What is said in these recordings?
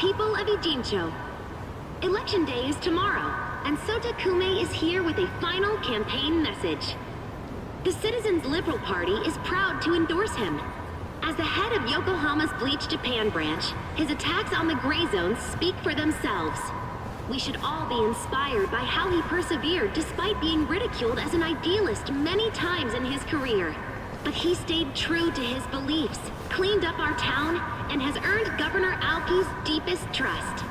people of Ijincho. Election day is tomorrow, and Sota Kume is here with a final campaign message. The Citizens Liberal Party is proud to endorse him. As the head of Yokohama's Bleach Japan branch, his attacks on the Gray Zones speak for themselves. We should all be inspired by how he persevered despite being ridiculed as an idealist many times in his career. But he stayed true to his beliefs, cleaned up our town, and has earned Governor Aoki's deepest trust.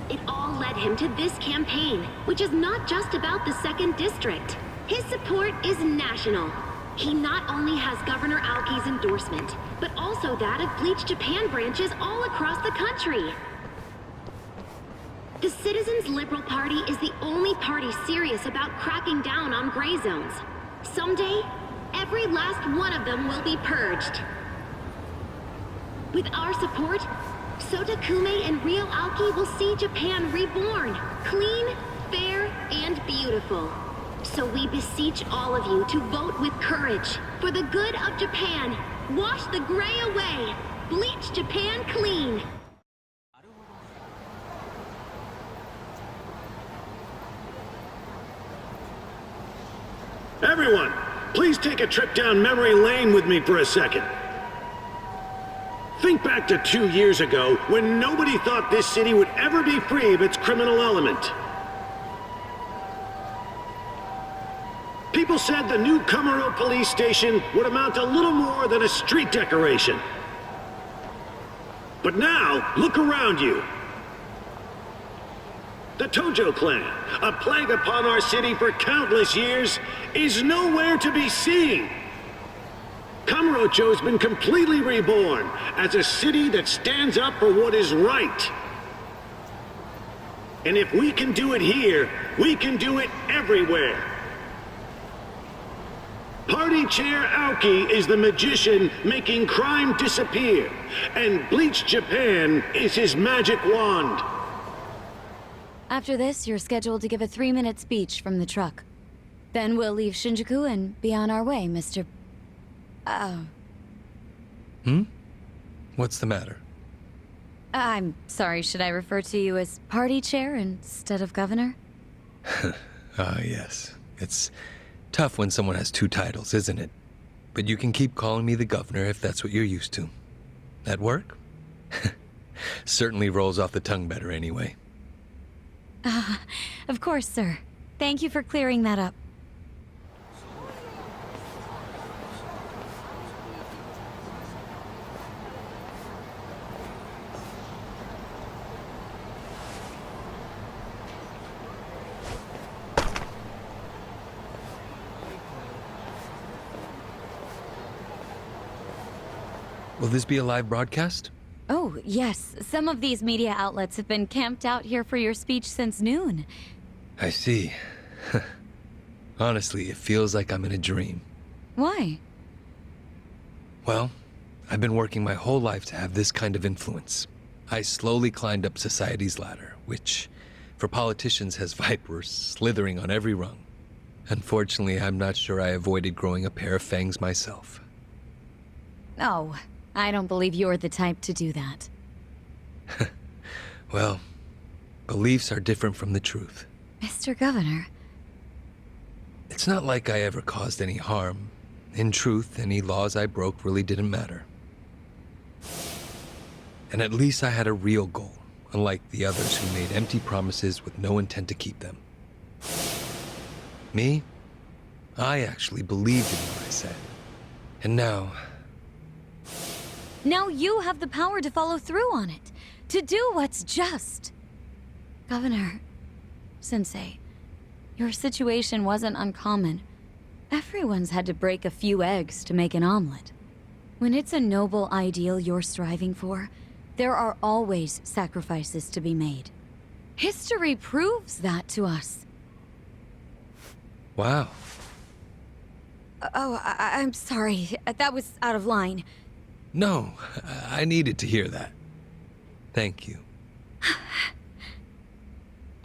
It all led him to this campaign, which is not just about the 2nd District. His support is national. He not only has Governor Aoki's endorsement, but also that of Bleach Japan branches all across the country. The Citizens Liberal Party is the only party serious about cracking down on gray zones. Someday, every last one of them will be purged. With our support, Sota Kume and Ryo Aoki will see Japan reborn, clean, fair, and beautiful. So we beseech all of you to vote with courage. For the good of Japan, wash the gray away. Bleach Japan clean. Everyone, please take a trip down memory lane with me for a second. Think back to 2 years ago when nobody thought this city would ever be free of its criminal element. People said the new Kamuro police station would amount to little more than a street decoration. But now, look around you. The Tojo clan, a plague upon our city for countless years, is nowhere to be seen. Kamurocho's been completely reborn as a city that stands up for what is right. And if we can do it here, we can do it everywhere. Party Chair Aoki is the magician making crime disappear, and Bleach Japan is his magic wand. After this, you're scheduled to give a 3-minute speech from the truck. Then we'll leave Shinjuku and be on our way, Mr. What's the matter? I'm sorry, should I refer to you as party chair instead of governor? Yes. It's tough when someone has 2 titles, isn't it? But you can keep calling me the governor if that's what you're used to. That work? Certainly rolls off the tongue better anyway. Of course, sir. Thank you for clearing that up. Will this be a live broadcast? Oh, yes. Some of these media outlets have been camped out here for your speech since noon. I see. Honestly, it feels like I'm in a dream. Why? Well, I've been working my whole life to have this kind of influence. I slowly climbed up society's ladder, which, for politicians, has vipers slithering on every rung. Unfortunately, I'm not sure I avoided growing a pair of fangs myself. Oh, I don't believe you're the type to do that. Well, beliefs are different from the truth. Mr. Governor. It's not like I ever caused any harm. In truth, any laws I broke really didn't matter. And at least I had a real goal, unlike the others who made empty promises with no intent to keep them. Me? I actually believed in what I said. And now... Now you have the power to follow through on it, to do what's just. Governor, Sensei, your situation wasn't uncommon. Everyone's had to break a few eggs to make an omelet. When it's a noble ideal you're striving for, there are always sacrifices to be made. History proves that to us. Wow. Oh, I'm sorry. That was out of line. No, I needed to hear that. Thank you.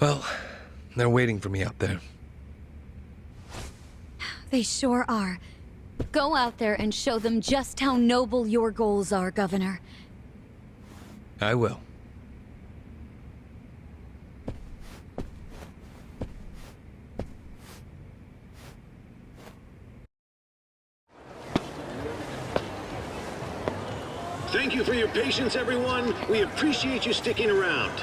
Well, they're waiting for me out there. They sure are. Go out there and show them just how noble your goals are, Governor. I will. Thank you for your patience, everyone. We appreciate you sticking around.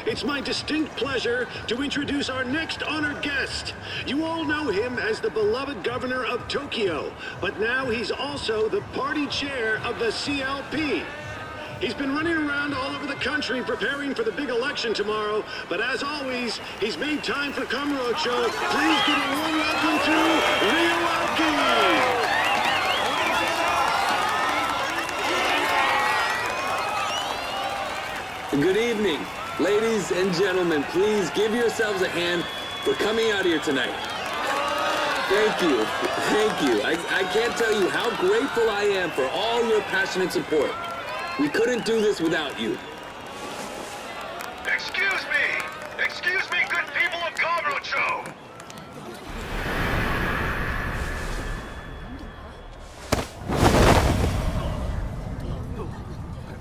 It's my distinct pleasure to introduce our next honored guest. You all know him as the beloved governor of Tokyo, but now he's also the party chair of the CLP. He's been running around all over the country preparing for the big election tomorrow, but as always, he's made time for Kamurocho. Please give a warm welcome to Ryuaki! Good evening. Ladies and gentlemen, please give yourselves a hand for coming out here tonight. Thank you. Thank you. I can't tell you how grateful I am for all your passionate support. We couldn't do this without you. Excuse me! Excuse me, good people of Kamurocho!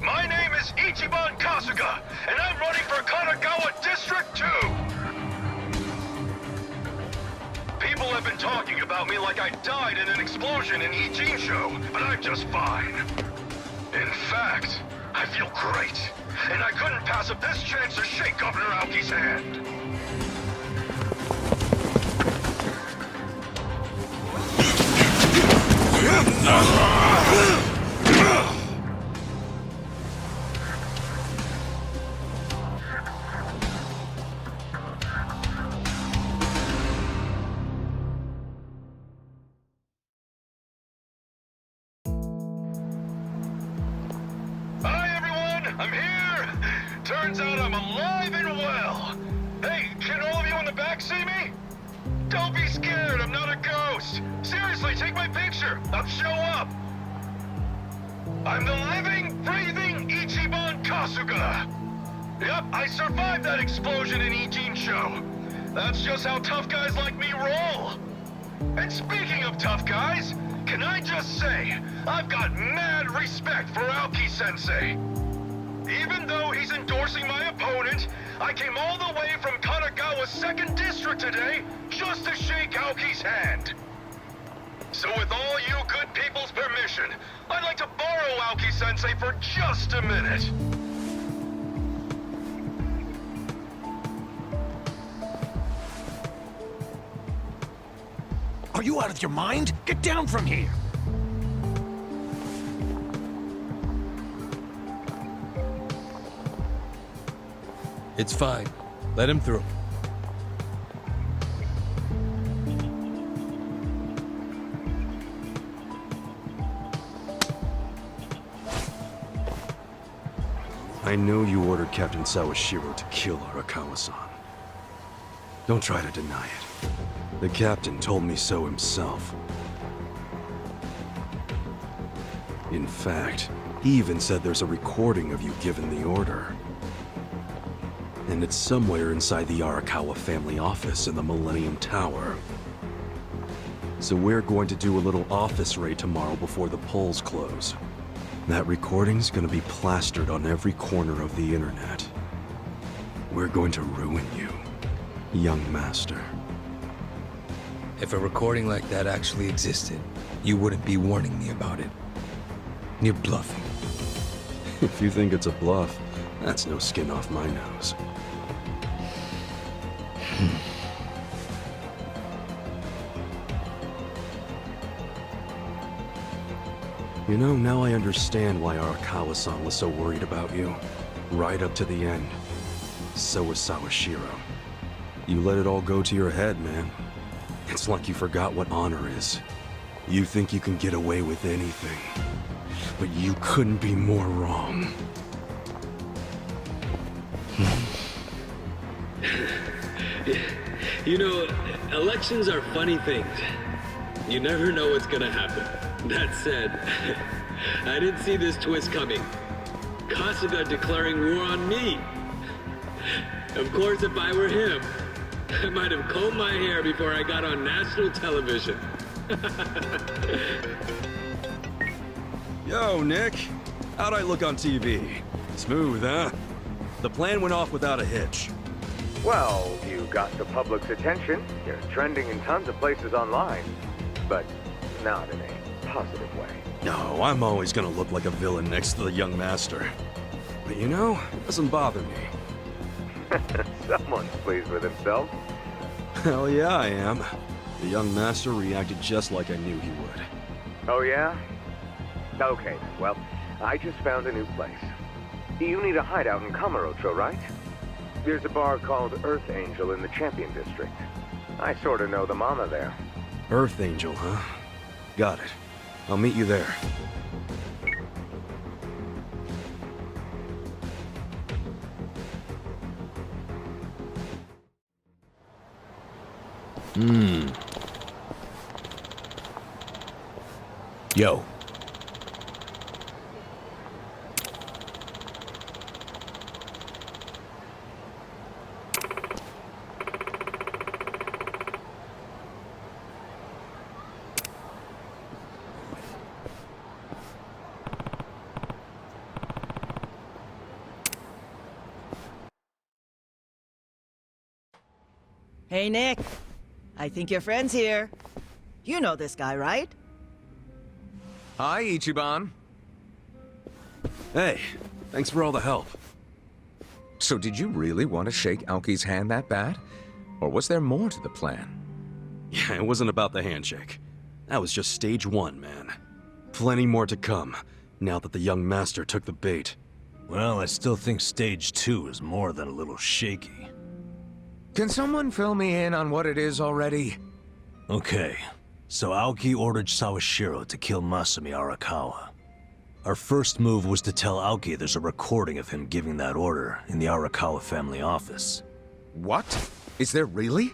My name is Ichiban Kasuga, and I'm running for Kanagawa District 2! People have been talking about me like I died in an explosion in Ijincho, but I'm just fine. In fact, I feel great, and I couldn't pass up this chance to shake Governor Aoki's hand. Hi, everyone! I'm here! Turns out I'm alive and well! Hey, can all of you in the back see me? Don't be scared, I'm not a ghost! Seriously, take my picture! I'll show up! I'm the living, breathing Ichiban Kasuga! Yep, I survived that explosion in Ijincho. That's just how tough guys like me roll! And speaking of tough guys, can I just say, I've got mad respect for Aoki-sensei. Even though he's endorsing my opponent, I came all the way from Kanagawa's 2nd District today just to shake Aoki's hand. So with all you good people's permission, I'd like to borrow Aoki-sensei for just a minute. Are you out of your mind? Get down from here! It's fine. Let him through. I know you ordered Captain Sawashiro to kill Arakawa-san. Don't try to deny it. The captain told me so himself. In fact, he even said there's a recording of you giving the order. And it's somewhere inside the Arakawa family office in the Millennium Tower. So we're going to do a little office raid tomorrow before the polls close. That recording's gonna be plastered on every corner of the internet. We're going to ruin you, young master. If a recording like that actually existed, you wouldn't be warning me about it. You're bluffing. If you think it's a bluff, that's no skin off my nose. You know, now I understand why Arakawa-san was so worried about you. Right up to the end. So was Sawashiro. You let it all go to your head, man. It's like you forgot what honor is. You think you can get away with anything. But you couldn't be more wrong. You know, elections are funny things. You never know what's gonna happen. That said, I didn't see this twist coming. Kasuga declaring war on me. Of course, if I were him, I might have combed my hair before I got on national television. Yo, Nick. How'd I look on TV? Smooth, huh? The plan went off without a hitch. Well, you got the public's attention. You're trending in tons of places online. But not in a positive way. No, I'm always gonna look like a villain next to the young master. But you know, it doesn't bother me. Someone's pleased with himself. Hell yeah, I am. The young master reacted just like I knew he would. Oh, yeah? Okay, well, I just found a new place. You need a hideout in Kamurocho, right? There's a bar called Earth Angel in the Champion District. I sort of know the mama there. Earth Angel, huh? Got it. I'll meet you there. Yo. Hey, Nick. I think your friend's here. You know this guy, right? Hi, Ichiban. Hey, thanks for all the help. So did you really want to shake Aoki's hand that bad? Or was there more to the plan? Yeah, it wasn't about the handshake. That was just stage one, man. Plenty more to come, now that the young master took the bait. Well, I still think stage 2 is more than a little shaky. Can someone fill me in on what it is already? Okay, so Aoki ordered Sawashiro to kill Masumi Arakawa. Our first move was to tell Aoki there's a recording of him giving that order in the Arakawa family office. What? Is there really?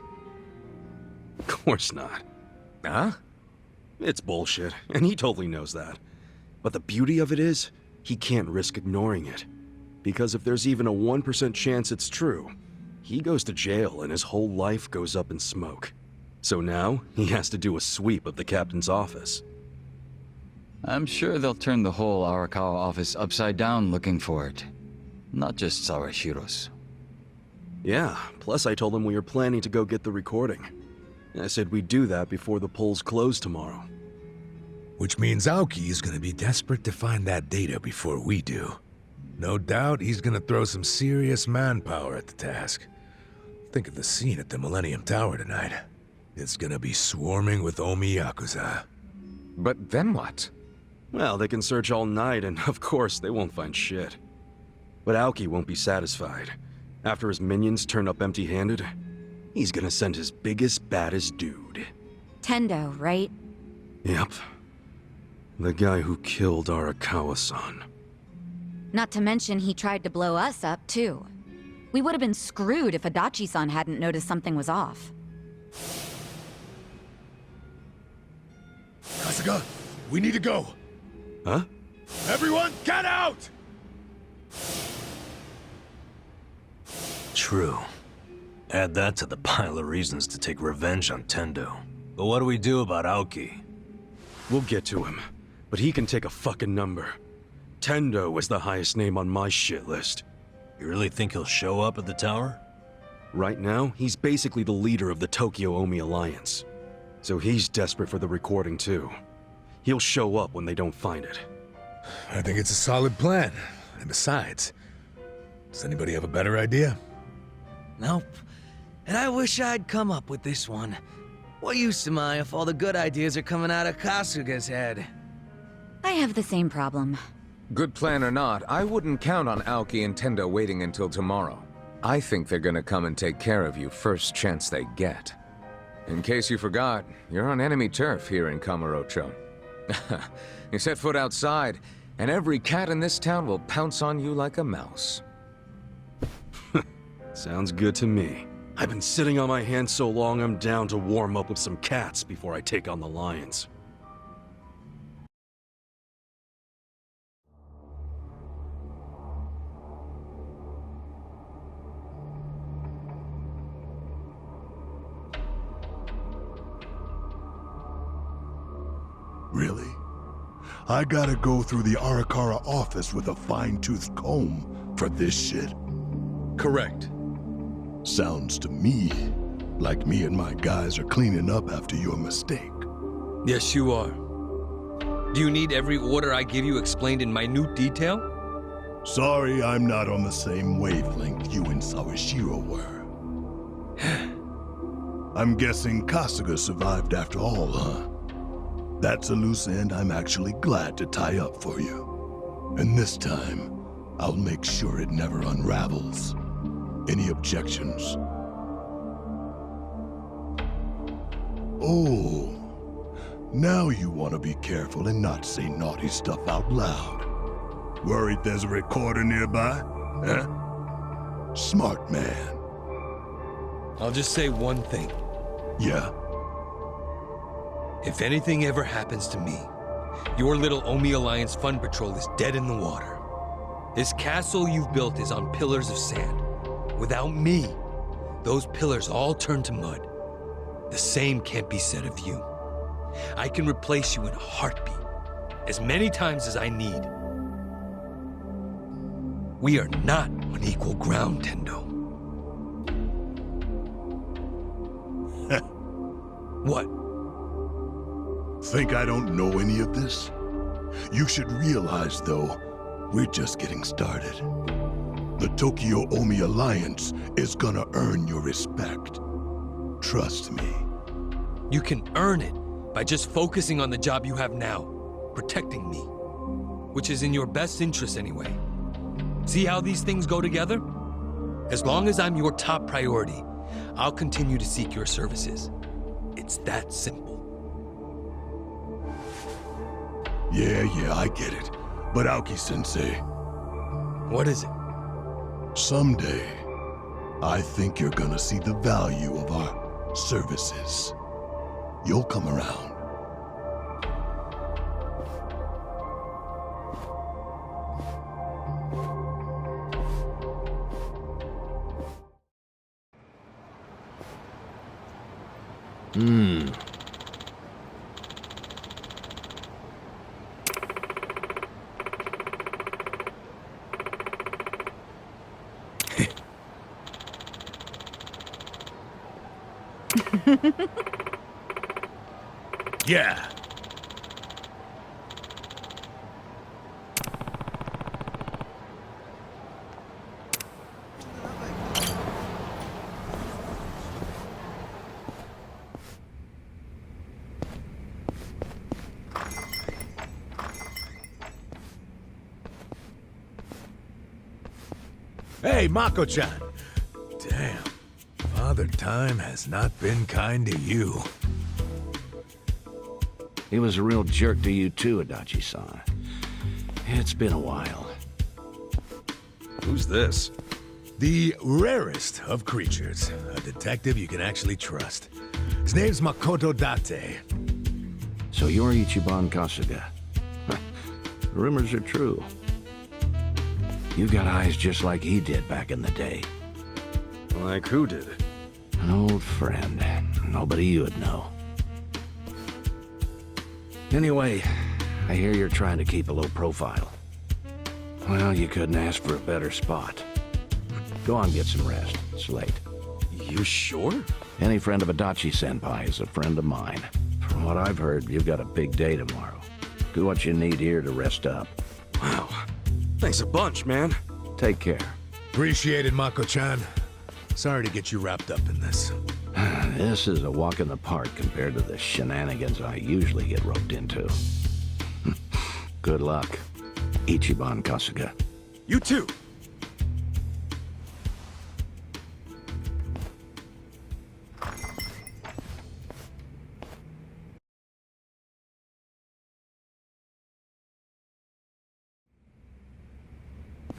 Of course not. Huh? It's bullshit, and he totally knows that. But the beauty of it is, he can't risk ignoring it. Because if there's even a 1% chance it's true, he goes to jail and his whole life goes up in smoke. So now, he has to do a sweep of the captain's office. I'm sure they'll turn the whole Arakawa office upside down looking for it. Not just Sawashiro's. Yeah, plus I told him we were planning to go get the recording. I said we'd do that before the polls close tomorrow. Which means Aoki is gonna be desperate to find that data before we do. No doubt he's gonna throw some serious manpower at the task. Think of the scene at the Millennium Tower tonight. It's gonna be swarming with Omi Yakuza. But then what? Well, they can search all night, and of course, they won't find shit. But Aoki won't be satisfied. After his minions turn up empty-handed, he's gonna send his biggest, baddest dude. Tendo, right? Yep. The guy who killed Arakawa-san. Not to mention he tried to blow us up, too. We would have been screwed if Adachi-san hadn't noticed something was off. Kasuga, we need to go. Huh? Everyone, get out! True. Add that to the pile of reasons to take revenge on Tendo. But what do we do about Aoki? We'll get to him, but he can take a fucking number. Tendo is the highest name on my shit list. You really think he'll show up at the tower? Right now, he's basically the leader of the Tokyo Omi Alliance. So he's desperate for the recording too. He'll show up when they don't find it. I think it's a solid plan. And besides, does anybody have a better idea? Nope. And I wish I'd come up with this one. What use am I if all the good ideas are coming out of Kasuga's head? I have the same problem. Good plan or not, I wouldn't count on Aoki and Tendo waiting until tomorrow. I think they're gonna come and take care of you first chance they get. In case you forgot, you're on enemy turf here in Kamurocho. You set foot outside, and every cat in this town will pounce on you like a mouse. Sounds good to me. I've been sitting on my hands so long I'm down to warm up with some cats before I take on the lions. Really? I gotta go through the Arakawa office with a fine-tooth comb for this shit. Correct. Sounds to me like me and my guys are cleaning up after your mistake. Yes, you are. Do you need every order I give you explained in minute detail? Sorry, I'm not on the same wavelength you and Sawashiro were. I'm guessing Kasuga survived after all, huh? That's a loose end I'm actually glad to tie up for you. And this time, I'll make sure it never unravels. Any objections? Oh, now you want to be careful and not say naughty stuff out loud. Worried there's a recorder nearby? Huh? Smart man. I'll just say one thing. Yeah? If anything ever happens to me, your little Omi Alliance Fun Patrol is dead in the water. This castle you've built is on pillars of sand. Without me, those pillars all turn to mud. The same can't be said of you. I can replace you in a heartbeat, as many times as I need. We are not on equal ground, Tendo. What? Think I don't know any of this? You should realize, though, we're just getting started. The Tokyo Omi Alliance is gonna earn your respect. Trust me. You can earn it by just focusing on the job you have now, protecting me. Which is in your best interest anyway. See how these things go together? As long as I'm your top priority, I'll continue to seek your services. It's that simple. Yeah, I get it. But Aoki-sensei... What is it? Someday, I think you're gonna see the value of our services. You'll come around. Yeah. Hey, Mako-chan! Damn, Father Time has not been kind to you. He was a real jerk to you too, Adachi-san. It's been a while. Who's this? The rarest of creatures. A detective you can actually trust. His name's Makoto Date. So you're Ichiban Kasuga. Rumors are true. You got eyes just like he did back in the day. Like who did? An old friend. Nobody you'd know. Anyway, I hear you're trying to keep a low profile. Well, you couldn't ask for a better spot. Go on, get some rest. It's late. You sure? Any friend of Adachi-senpai is a friend of mine. From what I've heard, you've got a big day tomorrow. Do what you need here to rest up. Wow. Thanks a bunch, man. Take care. Appreciate it, Mako-chan. Sorry to get you wrapped up in this. This is a walk in the park compared to the shenanigans I usually get roped into. Good luck, Ichiban Kasuga. You too.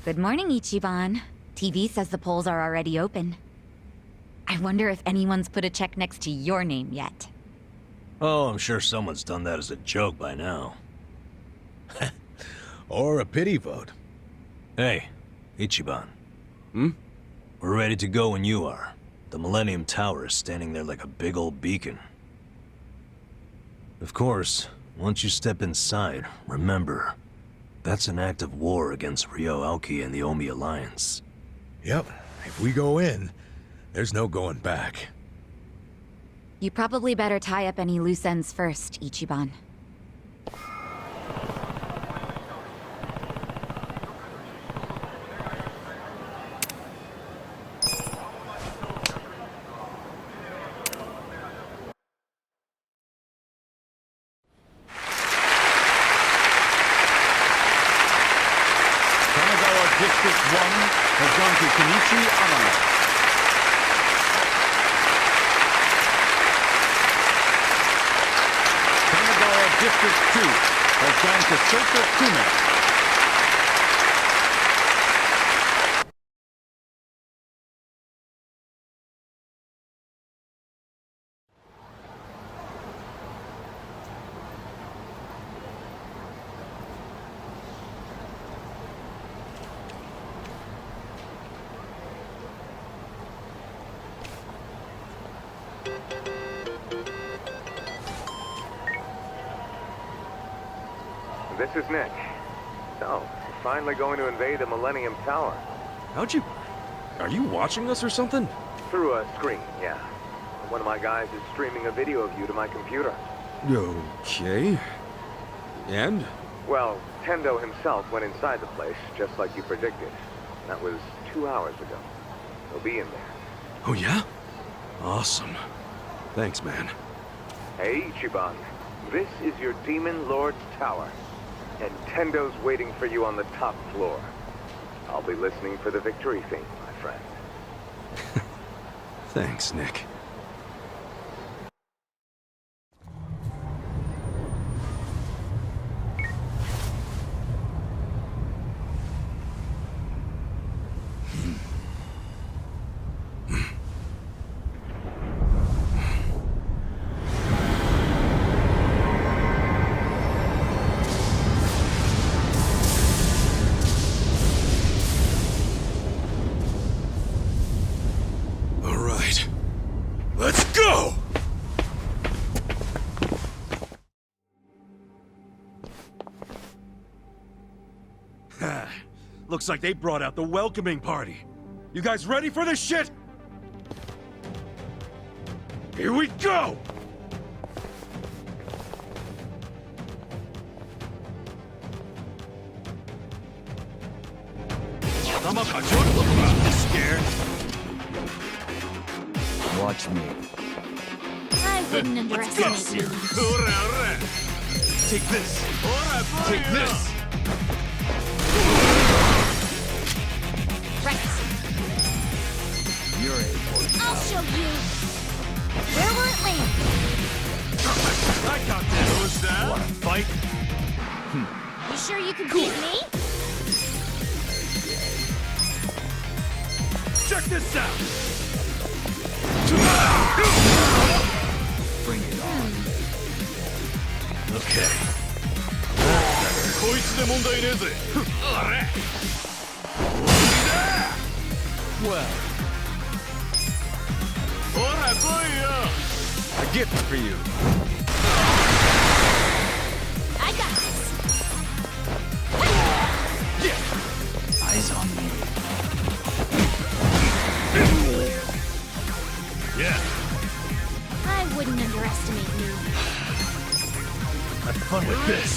Good morning, Ichiban. TV says the polls are already open. I wonder if anyone's put a check next to your name yet. Oh, I'm sure someone's done that as a joke by now. Or a pity vote. Hey, Ichiban. We're ready to go when you are. The Millennium Tower is standing there like a big old beacon. Of course, Once you step inside, remember, that's an act of war against Ryo Aoki and the Omi Alliance. Yep, if we go in, there's no going back. You probably better tie up any loose ends first, Ichiban. District 1 has gone to Kenichi Arano. Kanagawa District 2 has gone to Sota Kume. This is Nick. So, we're finally going to invade the Millennium Tower. How'd you... Are you watching us or something? Through a screen, yeah. One of my guys is streaming a video of you to my computer. Okay. And? Well, Tendo himself went inside the place, just like you predicted. That was 2 hours ago. He'll be in there. Oh yeah? Awesome. Thanks, man. Hey, Ichiban. This is your Demon Lord's tower. And Tendo's waiting for you on the top floor. I'll be listening for the victory theme, my friend. Thanks, Nick. Let's go! Looks like they brought out the welcoming party. You guys ready for this shit? Here we go! Scared? Watch me. I wouldn't underestimate you. Take this! Take this! Right. You're able. I'll show you. Where will it land? I got this! Who's that? Wanna fight? You sure you can beat me? Check this out! Bring it on. Okay. Well. A gift for you. I got this. Eyes on me. Yeah. I wouldn't underestimate you. Have fun with this.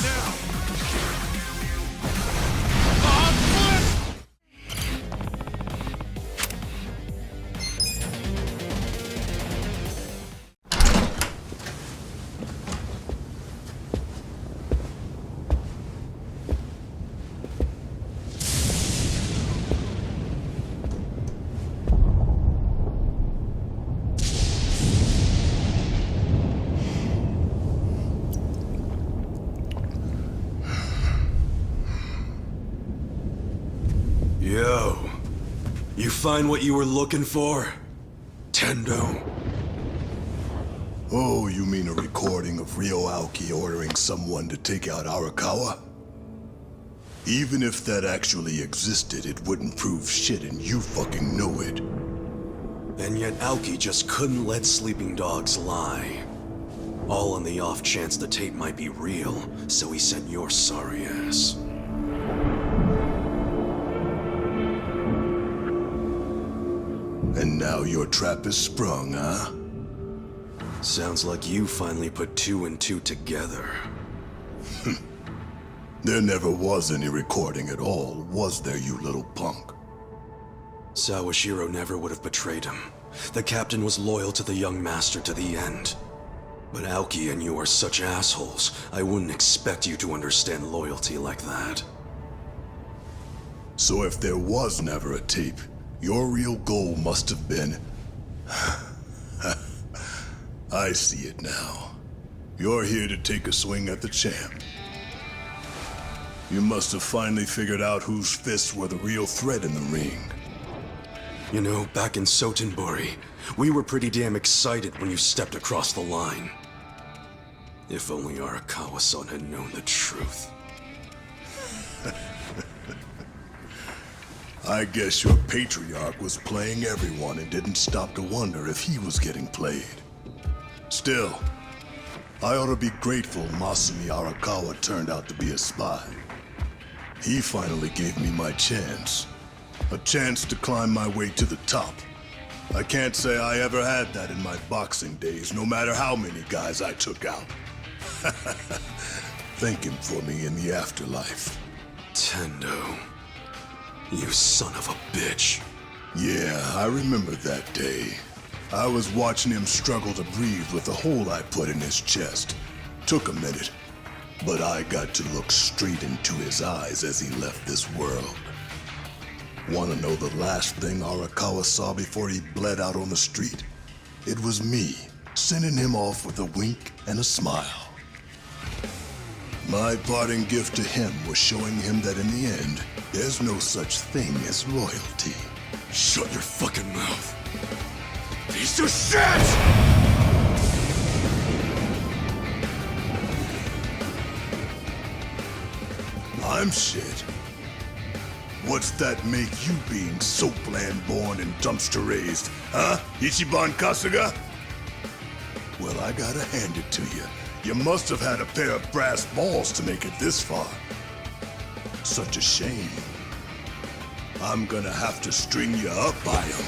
Yo, you find what you were looking for? Tendo? Oh, you mean a recording of Ryo Aoki ordering someone to take out Arakawa? Even if that actually existed, it wouldn't prove shit and you fucking know it. And yet Aoki just couldn't let sleeping dogs lie. All on the off chance the tape might be real, so he sent your sorry ass. And now your trap is sprung, huh? Sounds like you finally put 2 and 2 together. There never was any recording at all, was there, you little punk? Sawashiro never would have betrayed him. The captain was loyal to the young master to the end. But Aoki and you are such assholes, I wouldn't expect you to understand loyalty like that. So if there was never a tape, your real goal must have been... I see it now. You're here to take a swing at the champ. You must have finally figured out whose fists were the real threat in the ring. You know, back in Sotenbori, we were pretty damn excited when you stepped across the line. If only Arakawa-san had known the truth. I guess your patriarch was playing everyone and didn't stop to wonder if he was getting played. Still, I ought to be grateful Masumi Arakawa turned out to be a spy. He finally gave me my chance. A chance to climb my way to the top. I can't say I ever had that in my boxing days, no matter how many guys I took out. Thank him for me in the afterlife. Tendo. You son of a bitch. Yeah, I remember that day. I was watching him struggle to breathe with the hole I put in his chest. Took a minute, but I got to look straight into his eyes as he left this world. Want to know the last thing Arakawa saw before he bled out on the street? It was me, sending him off with a wink and a smile. My parting gift to him was showing him that in the end, there's no such thing as loyalty. Shut your fucking mouth. Piece of shit! I'm shit. What's that make you being so bland-born and dumpster-raised, huh, Ichiban Kasuga? Well, I gotta hand it to you. You must have had a pair of brass balls to make it this far. Such a shame. I'm gonna have to string you up by them.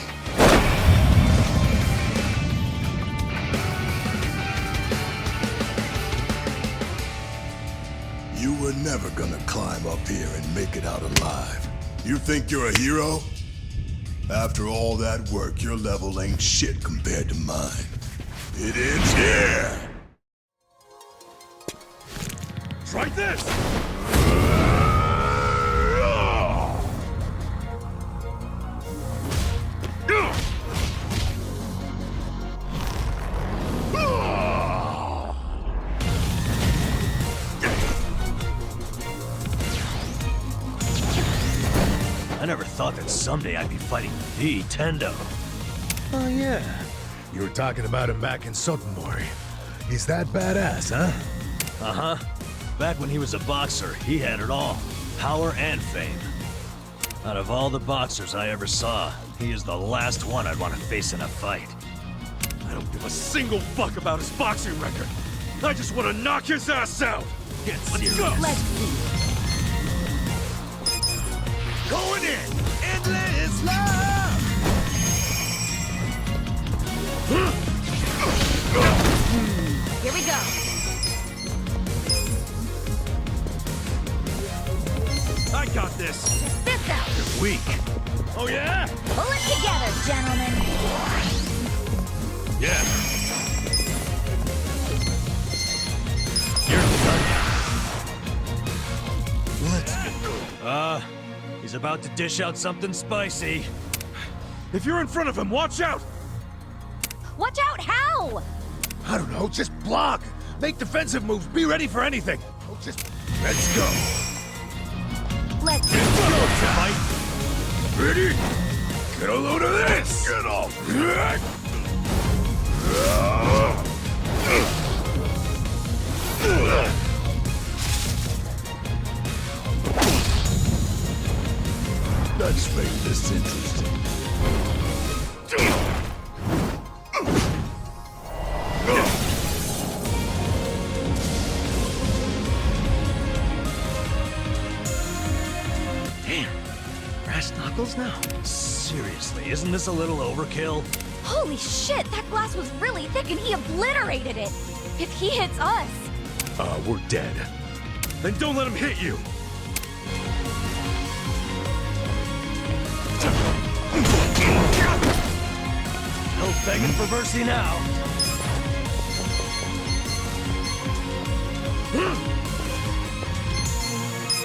You were never gonna climb up here and make it out alive. You think you're a hero? After all that work, your level ain't shit compared to mine. It ends here! Try this! I never thought that someday I'd be fighting the Tendo. Oh yeah, you were talking about him back in Sotenbori. He's that badass, huh? Uh-huh. Back when he was a boxer, he had it all. Power and fame. Out of all the boxers I ever saw, he is the last one I'd want to face in a fight. I don't give a single fuck about his boxing record. I just want to knock his ass out. Get serious. Let's go. Let's see. Going in! Endless love! Here we go. I got this! Fist out. You're weak. Oh yeah? Pull it together, gentlemen. Yeah. Let's he's about to dish out something spicy. If you're in front of him, watch out! Watch out, how? I don't know, just block! Make defensive moves, be ready for anything! Oh, just... let's go! Let's go, fight! Ready? Get a load of this! Get off! Let's make this interesting. knuckles now? Seriously, isn't this a little overkill? Holy shit, that glass was really thick and he obliterated it. If he hits us... We're dead. Then don't let him hit you! No begging for mercy now.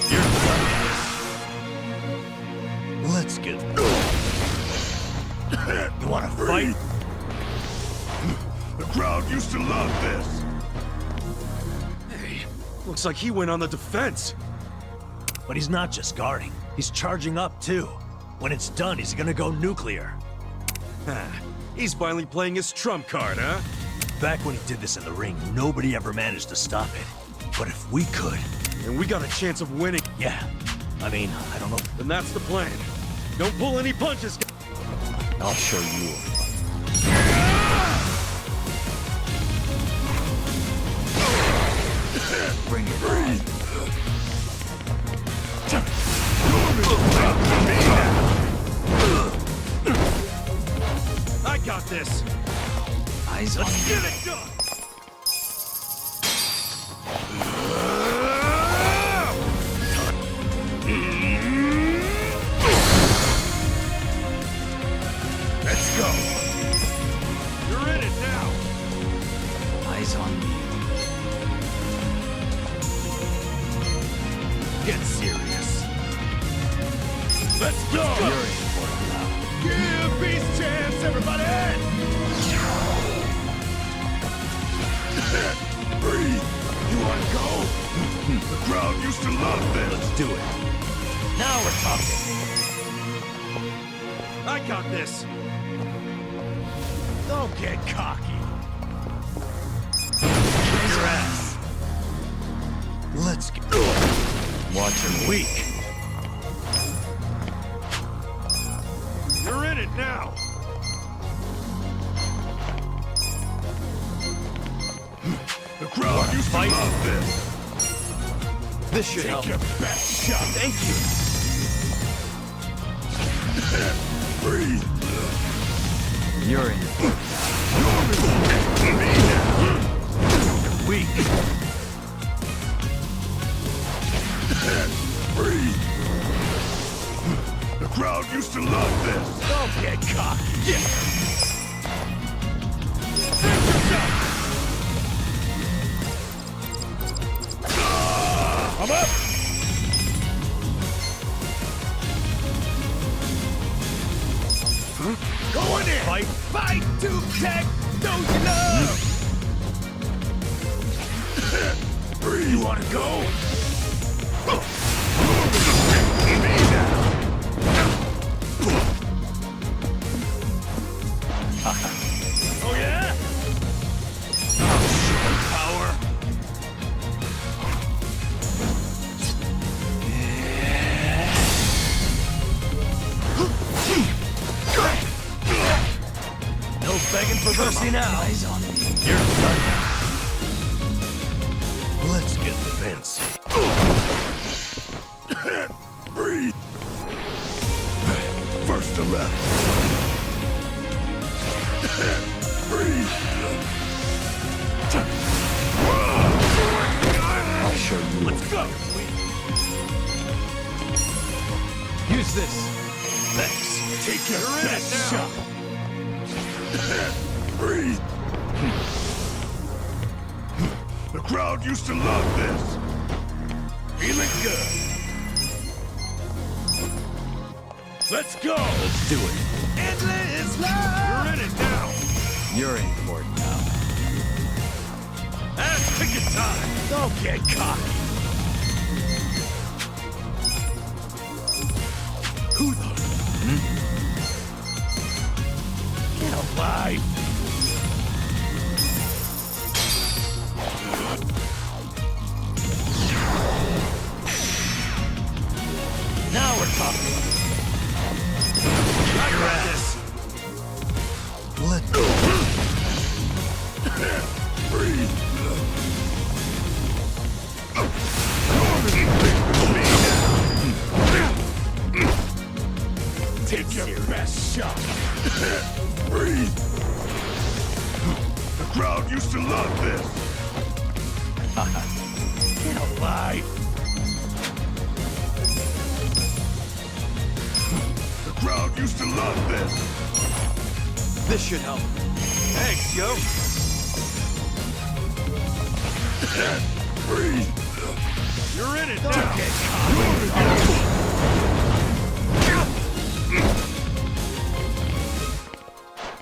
You're done. Let's get... You wanna fight? The crowd used to love this! Hey, looks like he went on the defense. But he's not just guarding. He's charging up, too. When it's done, he's gonna go nuclear. He's finally playing his trump card, huh? Back when he did this in the ring, nobody ever managed to stop it. But if we could... And we got a chance of winning. Yeah. I mean, I don't know. Then that's the plan. Don't pull any punches. I'll show you. Bring it on. I got this. Eyes on Let's get it done. Let's go. You're in it now. Eyes on me. Get serious. Let's go. You're in for it now. Give peace a chance, everybody. Breathe. You want to go? The crowd used to love this. Let's do it. Now we're talking. I got this. Don't get cocky. Raise your ass. Let's get... Watch him weak. You're in it now. The crowd used to love this. This should help. Take your best shot. Thank you. Breathe. You're in. Weak. Breathe. The crowd used to love this. Don't get cocky. Yeah. I'm up. Going in. Fight. Fight to protect those you love. Breathe. You want to go? Oh yeah? Power. No begging for mercy now. Eyes on me. You're done now. Let's get fancy. Breathe. First to left. Breathe. I'll show you. Let's go. Use this. Thanks. Take your best shot. Breathe. The crowd used to love this. Feeling good. Let's go. Let's do it. Endless love. You're in it now. You're in for it now. Ass pick your time. Don't get cocky. Who the? Get alive. Now we're talking. I got this. Let's go. Breathe. Breathe! The crowd used to love this! Get alive! The crowd used to love this! This should help. Thanks, yo. Breathe! You're in it now.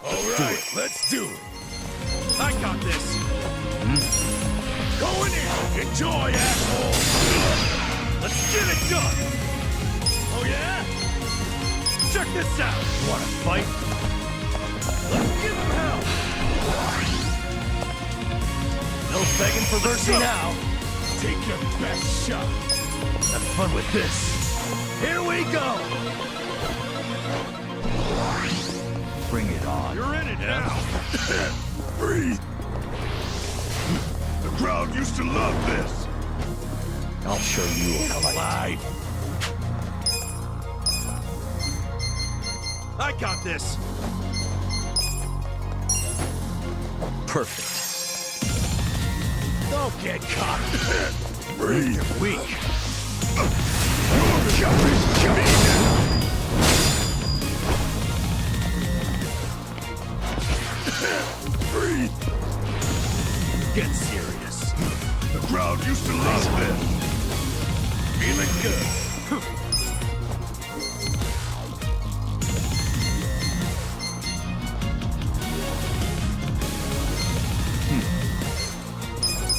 Alright, let's do it! I got this. Go in here! Enjoy, asshole! Let's get it done. Oh yeah? Check this out. You wanna fight? Let's give him hell. No begging for mercy now. Take your best shot! Have fun with this. Here we go. Bring it on. You're in it now. Breathe! The crowd used to love this! I'll show you a fight. I got this. Perfect. Don't get caught. Breathe! You're weak. Breathe! Get serious. The crowd used to love this! Feeling good.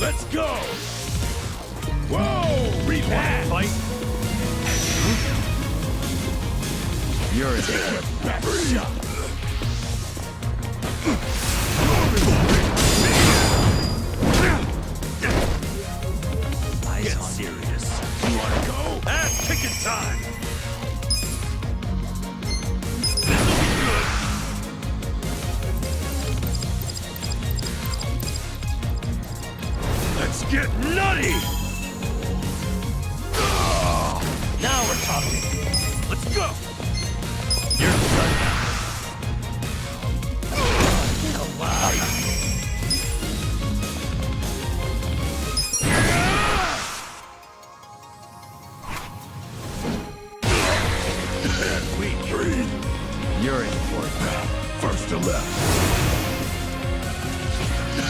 Let's go! Whoa! Rematch. Fight. You're in it. Best shot! Get serious. You wanna go? Ass kicking time. This'll be good. Let's get nutty. Now we're talking. Let's go. You're done now. Get alive. Breathe! You're in for it. First to left.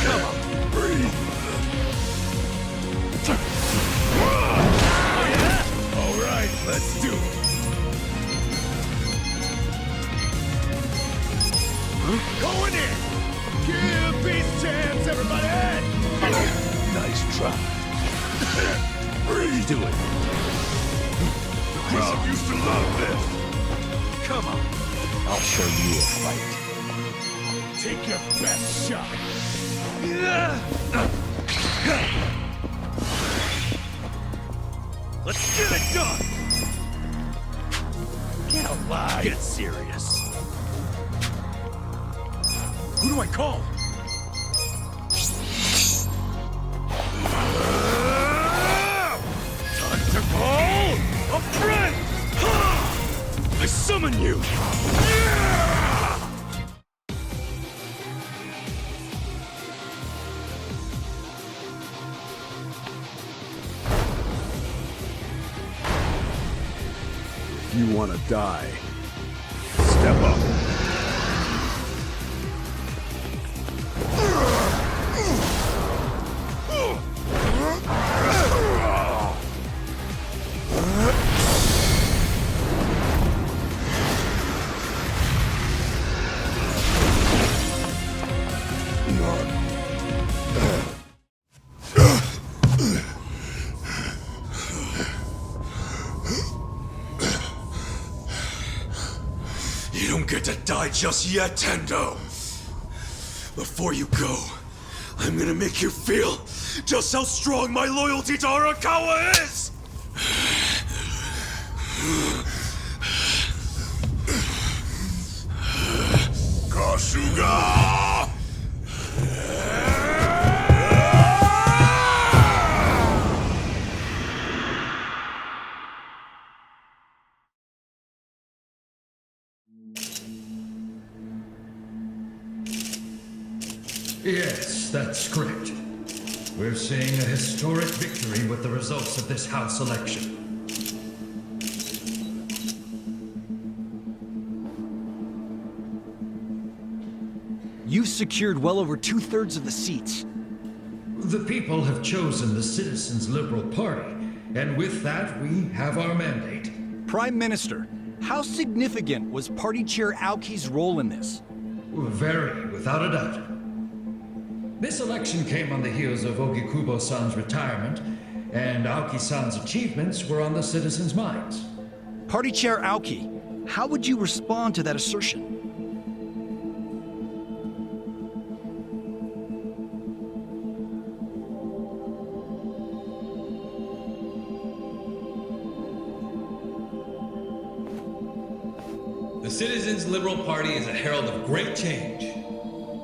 Come on. Breathe! Oh yeah? Alright, let's do it! Go in here! Give peace a chance, everybody! Nice try. Breathe! Do it. The crowd used to love this! Come on. I'll show you a fight. Take your best shot! Let's get it done. Get alive. Get serious. Who do I call? Time to call a friend! I summon you! If you want to die, step up. You don't get to die just yet, Tendo. Before you go, I'm gonna make you feel just how strong my loyalty to Arakawa is! Kasuga! Yes, that's correct. We're seeing a historic victory with the results of this House election. You've secured well over 2/3 of the seats. The people have chosen the Citizens Liberal Party, and with that, we have our mandate. Prime Minister, how significant was Party Chair Aoki's role in this? Very, without a doubt. This election came on the heels of Ogikubo-san's retirement, and Aoki-san's achievements were on the citizens' minds. Party Chair Aoki, how would you respond to that assertion? The Citizens Liberal Party is a herald of great change.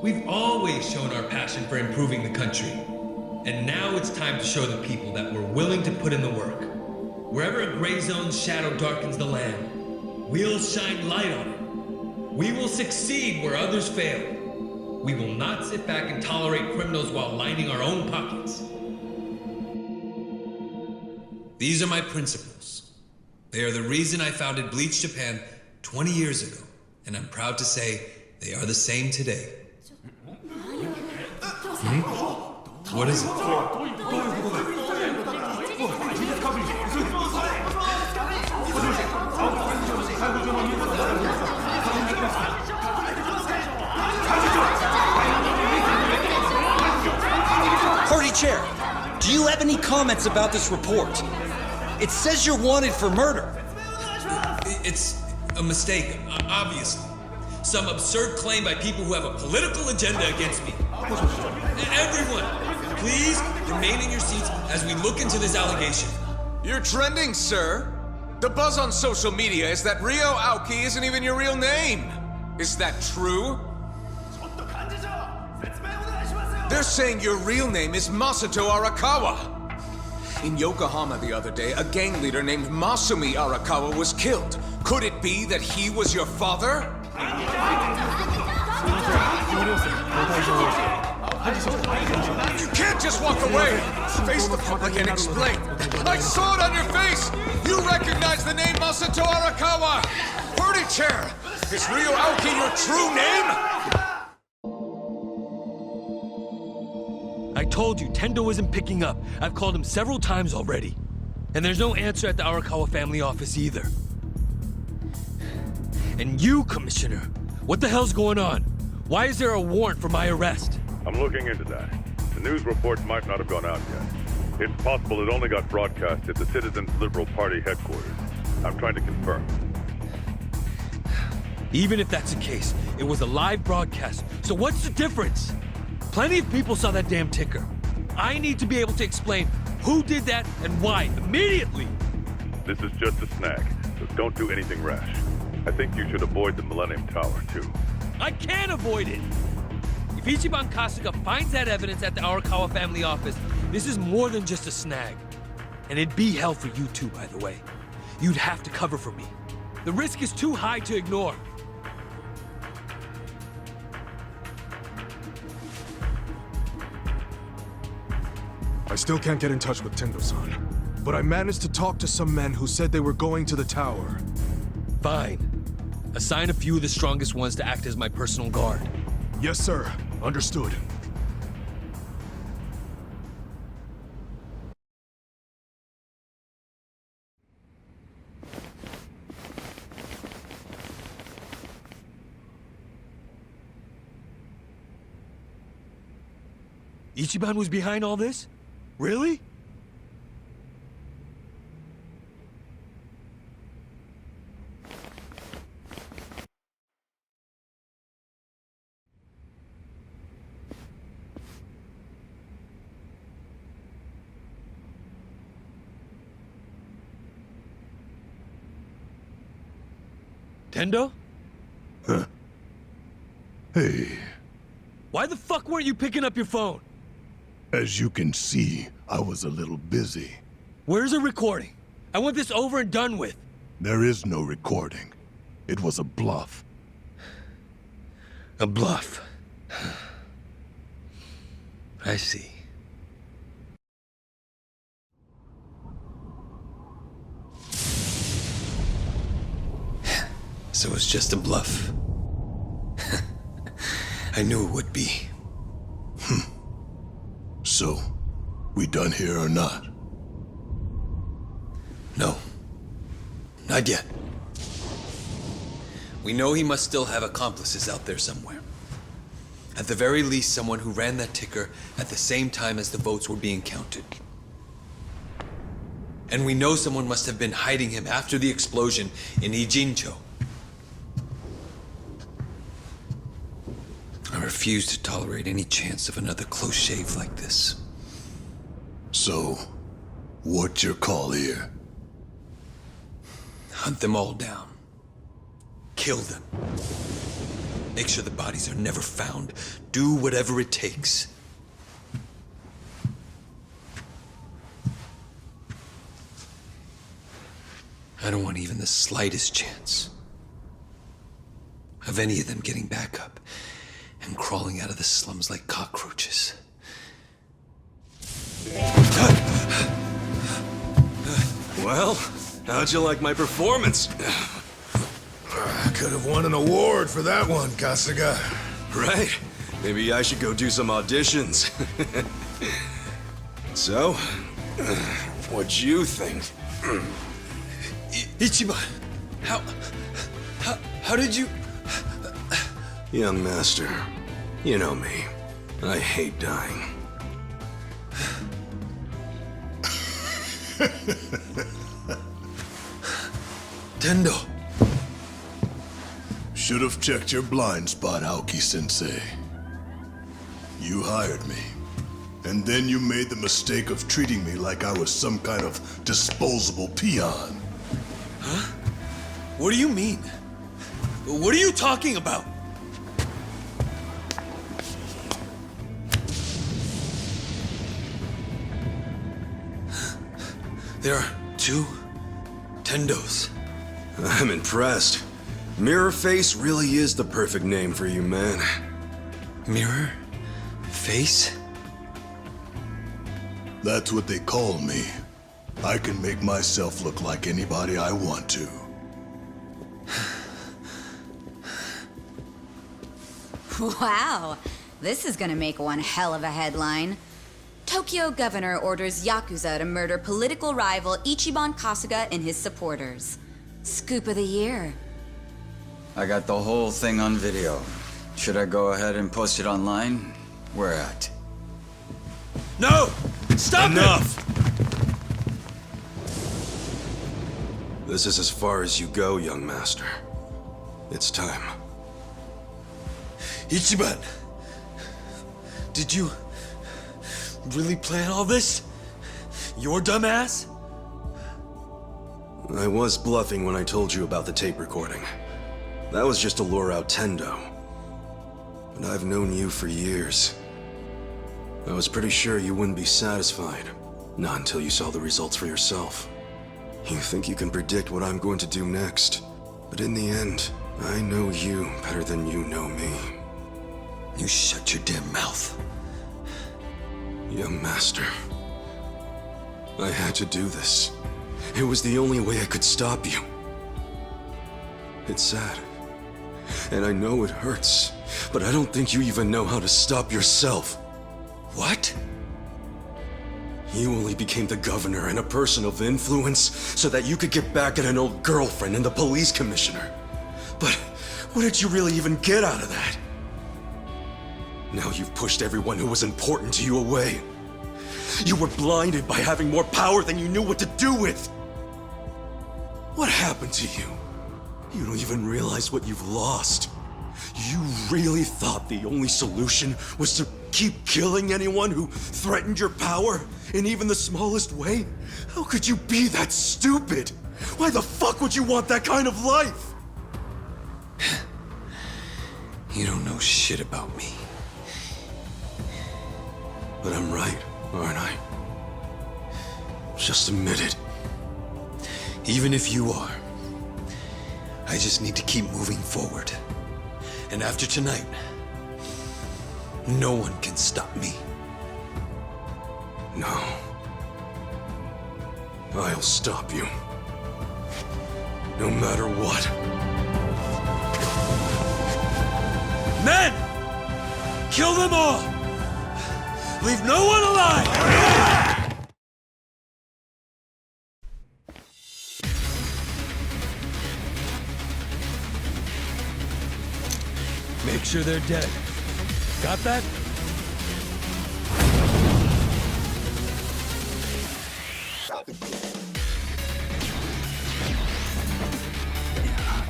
We've always shown our passion for improving the country. And now it's time to show the people that we're willing to put in the work. Wherever a gray zone's shadow darkens the land, we'll shine light on it. We will succeed where others fail. We will not sit back and tolerate criminals while lining our own pockets. These are my principles. They are the reason I founded Bleach Japan 20 years ago, and I'm proud to say they are the same today. What is it? Party Chair, do you have any comments about this report? It says you're wanted for murder. It's a mistake, obviously. Some absurd claim by people who have a political agenda against me. Everyone, please remain in your seats as we look into this allegation. You're trending, sir. The buzz on social media is that Ryo Aoki isn't even your real name. Is that true? They're saying your real name is Masato Arakawa. In Yokohama the other day, a gang leader named Masumi Arakawa was killed. Could it be that he was your father? You can't just walk away! Face the public and explain! I saw it on your face! You recognize the name Masato Arakawa! Party Chair! Is Ryo Aoki your true name? I told you, Tendo isn't picking up. I've called him several times already. And there's no answer at the Arakawa family office either. And you, Commissioner, what the hell's going on? Why is there a warrant for my arrest? I'm looking into that. The news reports might not have gone out yet. It's possible it only got broadcast at the Citizens Liberal Party headquarters. I'm trying to confirm. Even if that's the case, it was a live broadcast. So what's the difference? Plenty of people saw that damn ticker. I need to be able to explain who did that and why immediately. This is just a snag, so don't do anything rash. I think you should avoid the Millennium Tower, too. I can't avoid it! If Ichiban Kasuga finds that evidence at the Arakawa family office, this is more than just a snag. And it'd be hell for you too, by the way. You'd have to cover for me. The risk is too high to ignore. I still can't get in touch with Tendo-san, but I managed to talk to some men who said they were going to the tower. Fine. Assign a few of the strongest ones to act as my personal guard. Yes, sir. Understood. Ichiban was behind all this? Really? Tendo? Huh. Hey. Why the fuck weren't you picking up your phone? As you can see, I was a little busy. Where's the recording? I want this over and done with. There is no recording. It was a bluff. A bluff. I see. So it's just a bluff. I knew it would be. So, we done here or not? No. Not yet. We know he must still have accomplices out there somewhere. At the very least, someone who ran that ticker at the same time as the votes were being counted. And we know someone must have been hiding him after the explosion in Ijincho. I refuse to tolerate any chance of another close shave like this. So, what's your call here? Hunt them all down. Kill them. Make sure the bodies are never found. Do whatever it takes. I don't want even the slightest chance of any of them getting back up and crawling out of the slums like cockroaches. Well, how'd you like my performance? I could have won an award for that one, Kasuga. Right? Maybe I should go do some auditions. So, what'd you think? Ichiban, how did you... Young master, you know me. I hate dying. Tendo. Should have checked your blind spot, Aoki-sensei. You hired me. And then you made the mistake of treating me like I was some kind of disposable peon. Huh? What do you mean? What are you talking about? There are 2 Tendos. I'm impressed. Mirror Face really is the perfect name for you, man. Mirror? Face? That's what they call me. I can make myself look like anybody I want to. Wow, this is gonna make one hell of a headline. Tokyo governor orders Yakuza to murder political rival Ichiban Kasuga and his supporters. Scoop of the year. I got the whole thing on video. Should I go ahead and post it online? Where at? No! Stop Enough! This is as far as you go, young master. It's time. Ichiban! Did you really plan all this? Your dumbass? I was bluffing when I told you about the tape recording. That was just to lure out Tendo. But I've known you for years. I was pretty sure you wouldn't be satisfied. Not until you saw the results for yourself. You think you can predict what I'm going to do next. But in the end, I know you better than you know me. You shut your damn mouth. Young master. I had to do this. It was the only way I could stop you. It's sad. And I know it hurts. But I don't think you even know how to stop yourself. What? You only became the governor and a person of influence so that you could get back at an old girlfriend and the police commissioner. But what did you really even get out of that? Now you've pushed everyone who was important to you away. You were blinded by having more power than you knew what to do with. What happened to you? You don't even realize what you've lost. You really thought the only solution was to keep killing anyone who threatened your power in even the smallest way? How could you be that stupid? Why the fuck would you want that kind of life? You don't know shit about me. But I'm right, aren't I? Just admit it. Even if you are, I just need to keep moving forward. And after tonight, no one can stop me. No. I'll stop you. No matter what. Men! Kill them all! Leave no one alive! Make sure they're dead. Got that?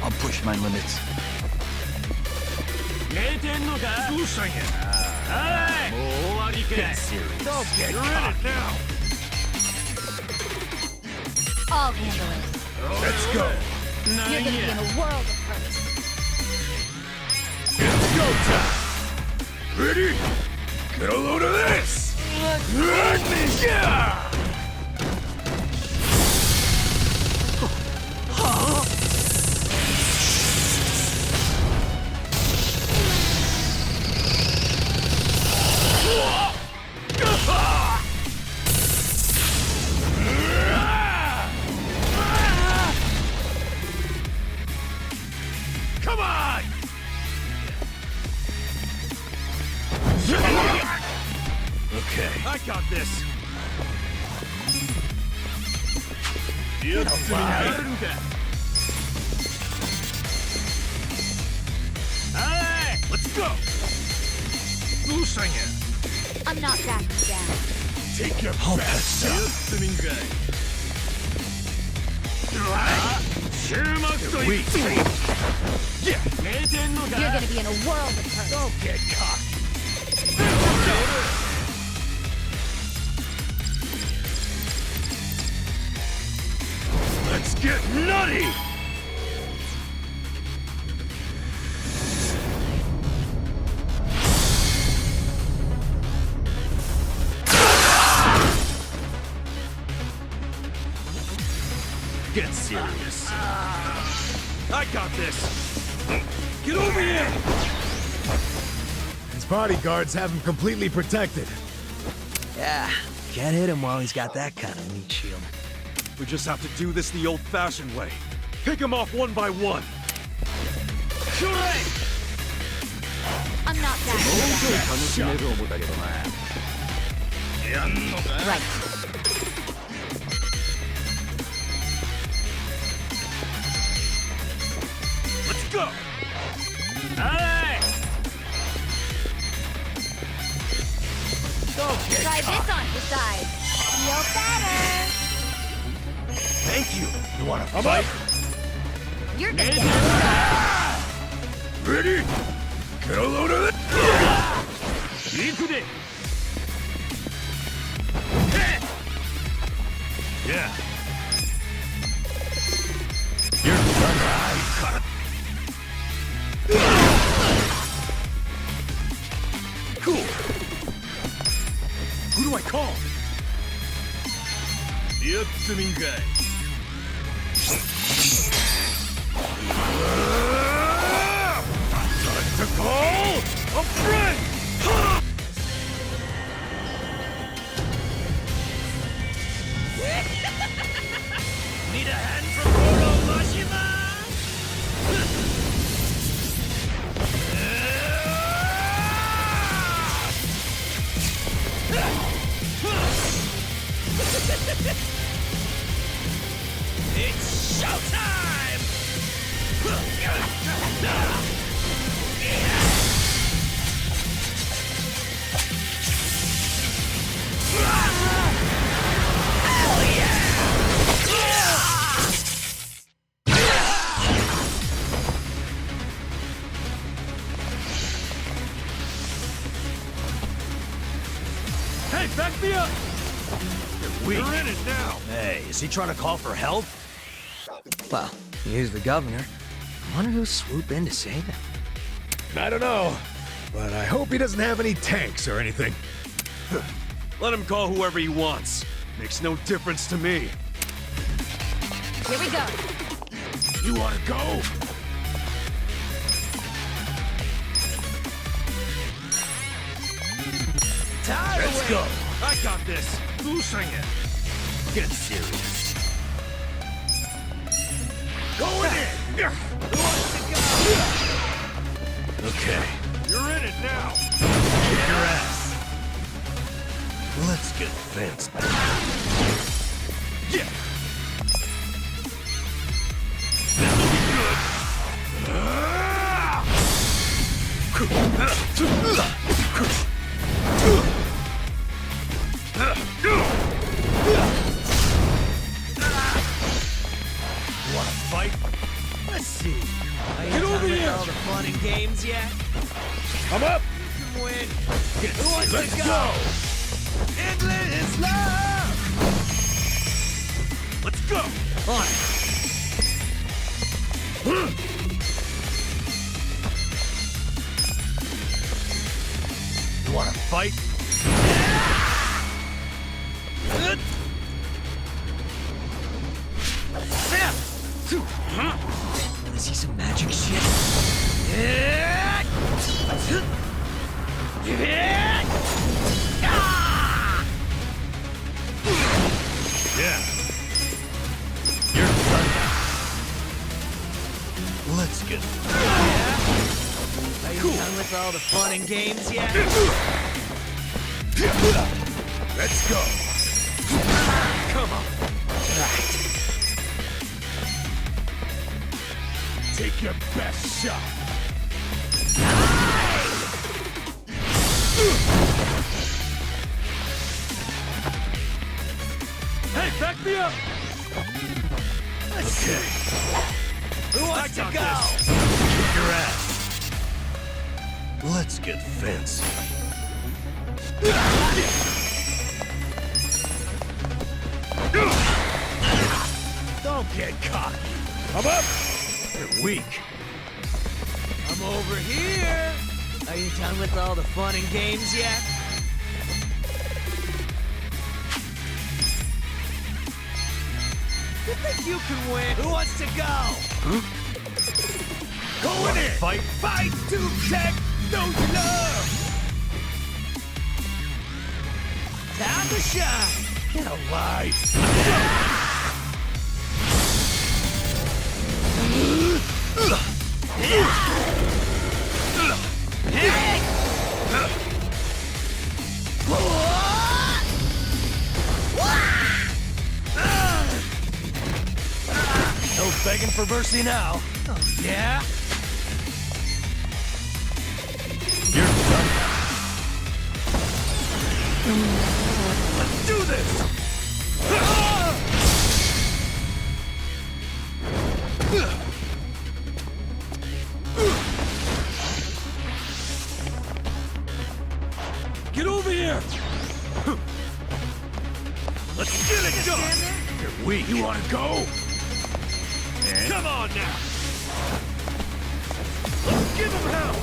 I'll push my limits. Get serious. Don't get cocky. Now. I'll handle it. Let's go. You're gonna be in a world of hurt. It's go time. Ready? Get a load of this. Yeah. Come on! Okay. I got this. Get alive. Hey, let's go. I'm not backing down. Take your best. Weak. Yeah. You're gonna be in a world of hurt. Don't get cocky. Let's get nutty! Get serious. I got this. Get over here! His bodyguards have him completely protected. Yeah, can't hit him while he's got that kind of meat shield. We just have to do this the old-fashioned way. Pick him off one by one. I'm not Right. Let's go! Hey! Don't get Try cocky. this on your side. Feel better. Thank you. You wanna fight? You're gonna get Ready? Get a load of it! Yeah. You're done. Cool. Who do I call? Time to call a friend! Need a hand from Oro Mashima? It's showtime! Hey, back me up! You're in it now! Hey, is he trying to call for help? Well, here's the governor. I wonder who'll swoop in to save him. I don't know, but I hope he doesn't have any tanks or anything. Let him call whoever he wants. Makes no difference to me. Here we go. You wanna go? Let's go! I got this! Losing it. Get serious. Going in. Okay, You're in it now. kick your ass. Let's get fancy. Yeah. This'll be good. Wanna fight? Let's see. Are you Get over done with here. all the fun and games yet? I'm up. You can win. Get Who wants Let's to go. Endless love! Let's go. On it. You wanna fight? Wanna see some magic shit? Yeah. You're done now. Let's get Are you done with all the fun and games yet? Let's go. Come on. Take your best shot. Hey, back me up. Okay. Who wants to go? kick your ass. Let's get fancy. Don't get cocky. I'm up. You're weak. I'm over here. Are you done with all the fun and games yet? You think you can win? Who wants to go? Going in. Fight. Fight to protect those you love. Time to shine. Get alive. No begging for mercy now. Oh, yeah? You're done now. Let's do this. Get over here. Let's get it done. You're weak. You want to go? Come on now. Let's give him hell.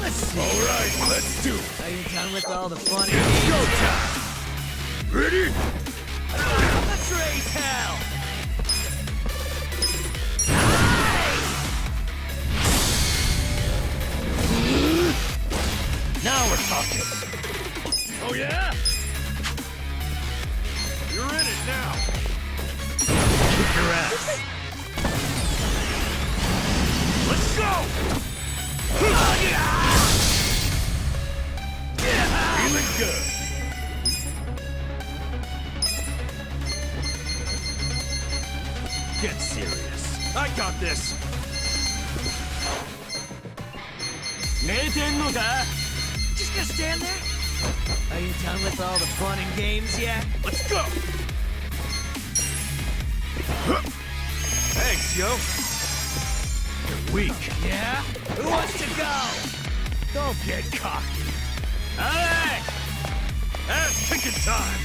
Let's see. All right, let's do it. Are you done with all the fun and It's games? go time. Ready? Let's raise hell. Now we're talking. Oh yeah? You're in it now. Kick your ass. Let's go. Feeling good. Get serious. I got this. Just gonna stand there? Are you done with all the fun and games yet? Let's go. Thanks, yo. You're weak. Yeah? Who wants to go? Don't get cocky. Hey! Ass kicking time.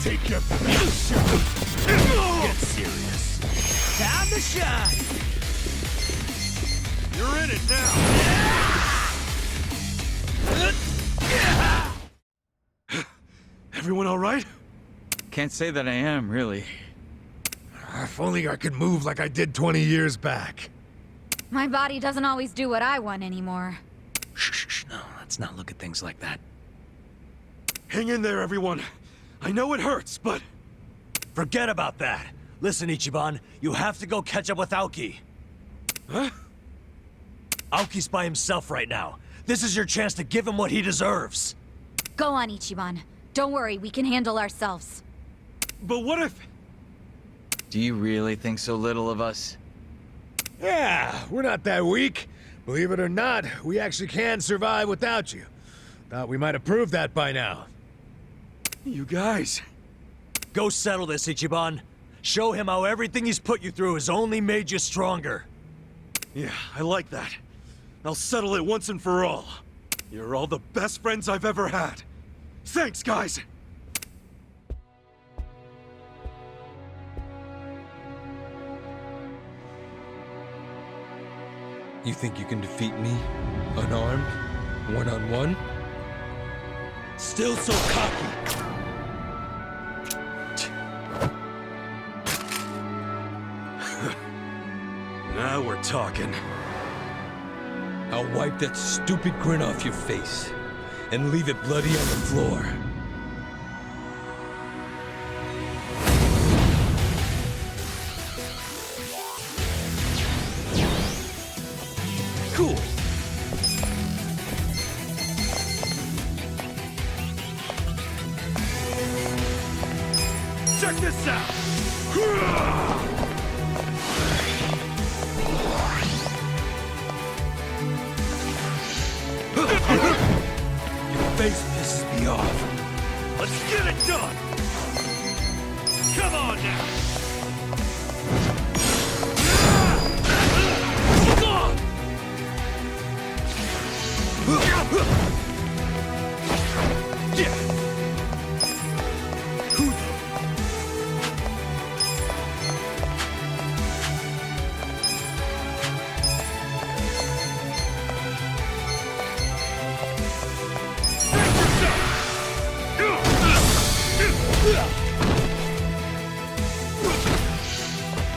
Take your best shot. Get serious. Time to shine. You're in it now. Everyone all right? Can't say that I am, really. If only I could move like I did 20 years back. My body doesn't always do what I want anymore. Shh, no, let's not look at things like that. Hang in there, everyone. I know it hurts, but... Forget about that. Listen, Ichiban, you have to go catch up with Aoki. Huh? Aoki's by himself right now. This is your chance to give him what he deserves. Go on, Ichiban. Don't worry, we can handle ourselves. But what if... Do you really think so little of us? Yeah, we're not that weak. Believe it or not, we actually can survive without you. Thought we might have proved that by now. You guys... Go settle this, Ichiban. Show him how everything he's put you through has only made you stronger. Yeah, I like that. I'll settle it once and for all. You're all the best friends I've ever had. Thanks, guys! You think you can defeat me? Unarmed? One-on-one? Still so cocky! Now we're talking. I'll wipe that stupid grin off your face and leave it bloody on the floor. Cool. Check this out! Your face pisses me off. Let's get it done! Come on now!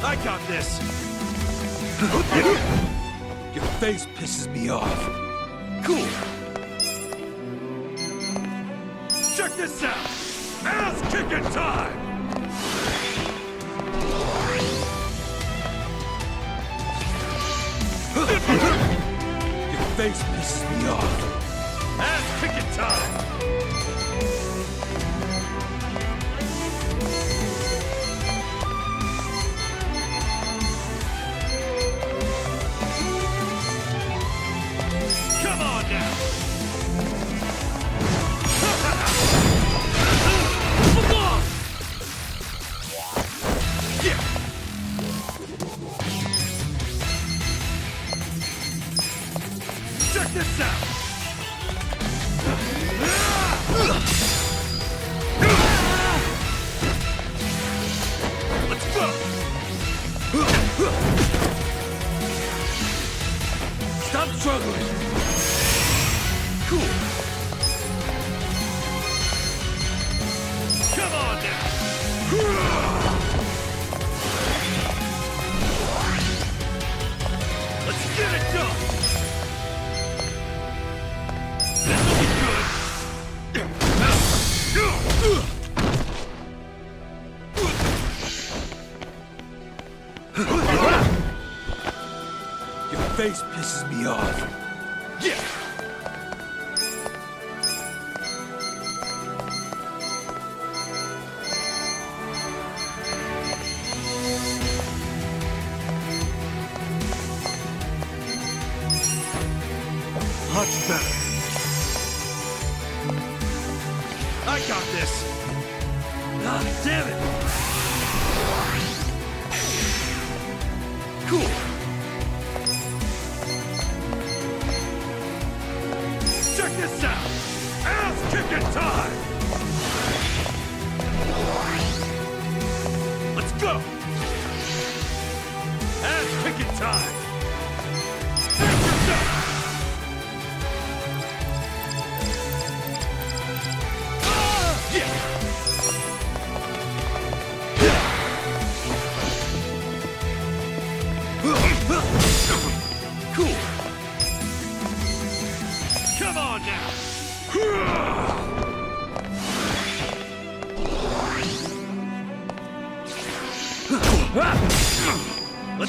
I got this! Your face pisses me off. Cool. Check this out! Ass-kicking time! Your face pisses me off. Ass-kicking time! Come on now! Yeah. Check this out! Let's go! Stop struggling! Cool. Come on now. Let's get it done. This'll be good. Your face pisses me off. Yeah. Much better. I got this. Ah, damn it. Cool. Check this out. Ass-kicking time. Let's go. Ass-kicking time. Check this out. Yeah.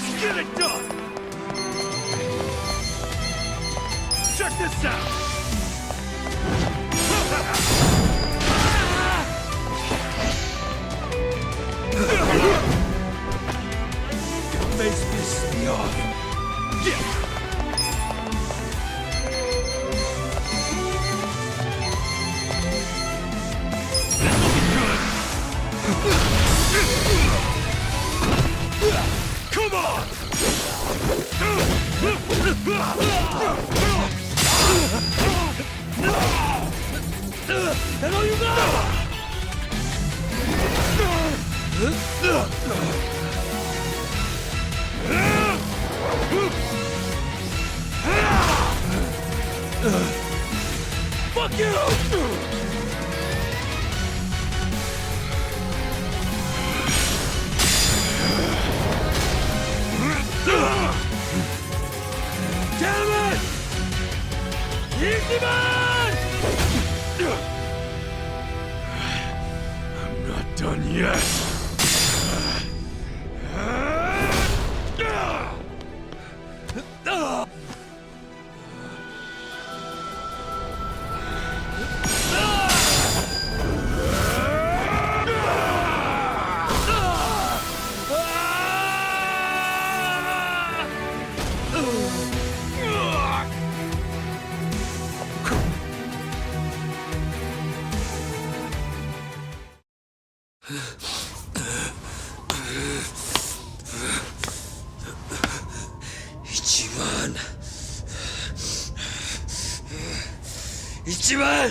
Let's get it done! Check this out! Makes me see off. Yeah. Come on! And all you got! Fuck you! Damn it! Easy man! I'm not done yet. Ichiban. Ichiban!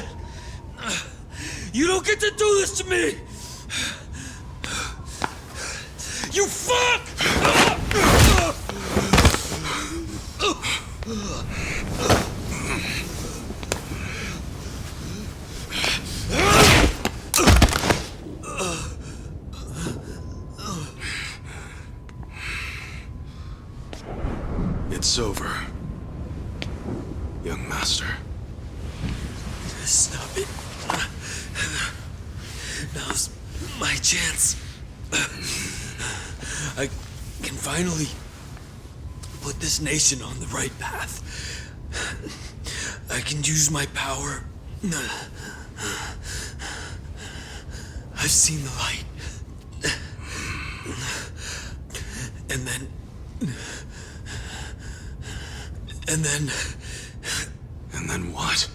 You don't get to do this to me! You fuck! It's over, young master. Stop it. Now's my chance. I can finally put this nation on the right path. I can use my power. I've seen the light. And then... And then what?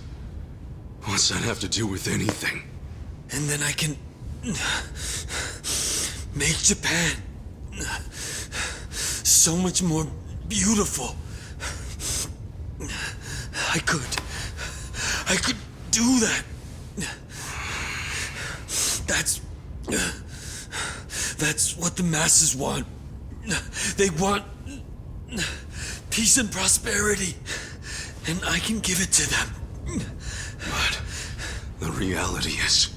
What's that have to do with anything? And then I can... make Japan so much more beautiful. I could do that. That's what the masses want. They want peace and prosperity, and I can give it to them. But the reality is,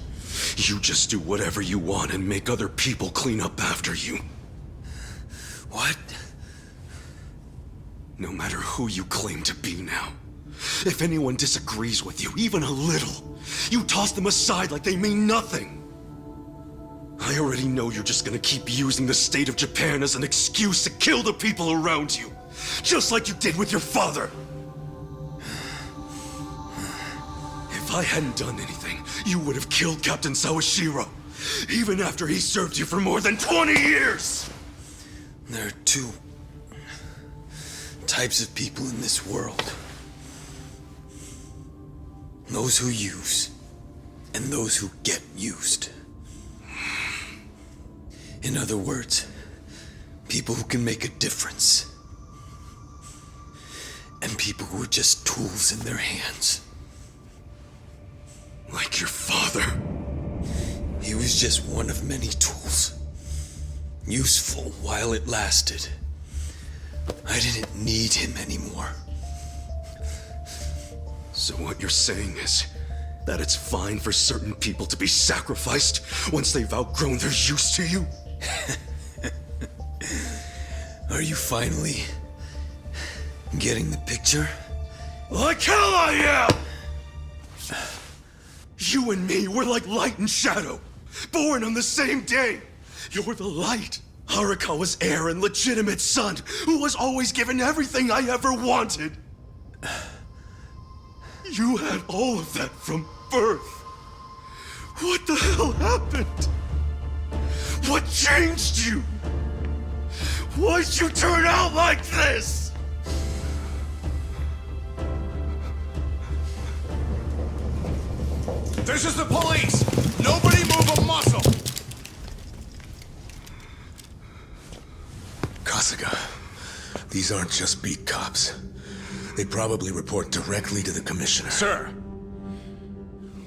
you just do whatever you want and make other people clean up after you. What? No matter who you claim to be now, if anyone disagrees with you, even a little, you toss them aside like they mean nothing. I already know you're just gonna keep using the state of Japan as an excuse to kill the people around you, just like you did with your father. If I hadn't done anything, you would have killed Captain Sawashiro, even after he served you for more than 20 years! There are two types of people in this world. Those who use, and those who get used. In other words, people who can make a difference. And people who are just tools in their hands. Like your father. He was just one of many tools. Useful while it lasted. I didn't need him anymore. So what you're saying is that it's fine for certain people to be sacrificed once they've outgrown their use to you? Are you finally getting the picture? Like hell I am! You and me were like light and shadow, born on the same day. You're the light, Arakawa's heir and legitimate son, who was always given everything I ever wanted. You had all of that from birth. What the hell happened? What changed you? Why'd you turn out like this? This is the police! Nobody move a muscle! Kasuga, these aren't just beat cops. They probably report directly to the commissioner. Sir,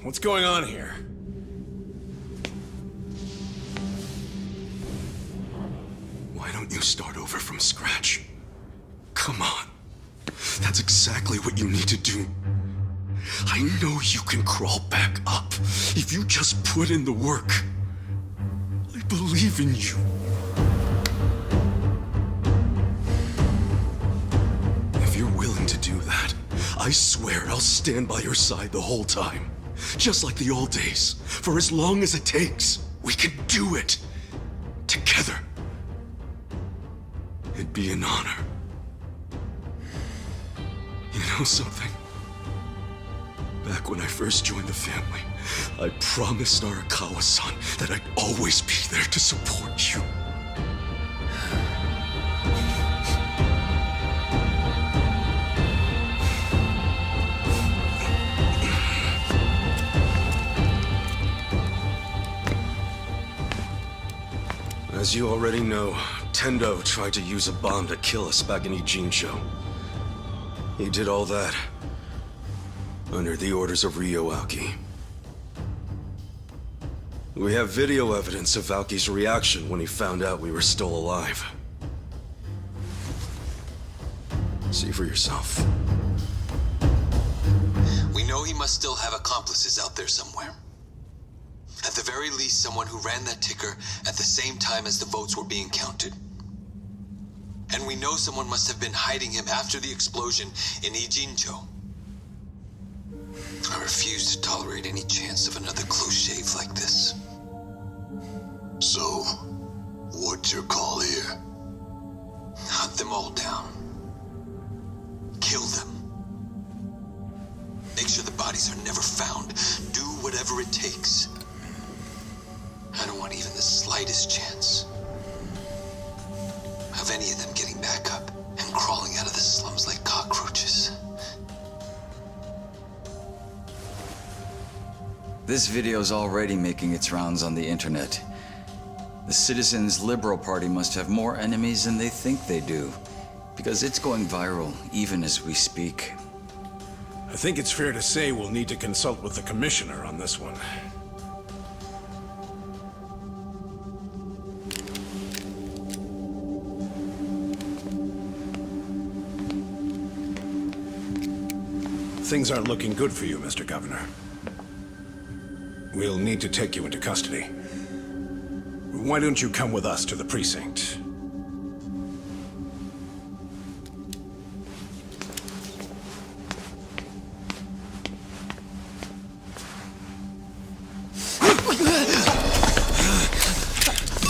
what's going on here? Why don't you start over from scratch? Come on. That's exactly what you need to do. I know you can crawl back up if you just put in the work. I believe in you. If you're willing to do that, I swear I'll stand by your side the whole time. Just like the old days. For as long as it takes, we can do it. Together. It'd be an honor. You know something? Back when I first joined the family, I promised Arakawa-san that I'd always be there to support you. As you already know, Tendo tried to use a bomb to kill us back in Ijincho. He did all that under the orders of Ryo Aoki. We have video evidence of Aoki's reaction when he found out we were still alive. See for yourself. We know he must still have accomplices out there somewhere. At the very least, someone who ran that ticker at the same time as the votes were being counted. And we know someone must have been hiding him after the explosion in Ijincho. I refuse to tolerate any chance of another close shave like this. So, what's your call here? Hunt them all down. Kill them. Make sure the bodies are never found. Do whatever it takes. I don't want even the slightest chance of any of them getting back up and crawling out of the slums like cockroaches. This video's already making its rounds on the internet. The Citizens Liberal Party must have more enemies than they think they do, because it's going viral even as we speak. I think it's fair to say we'll need to consult with the commissioner on this one. Things aren't looking good for you, Mr. Governor. We'll need to take you into custody. Why don't you come with us to the precinct?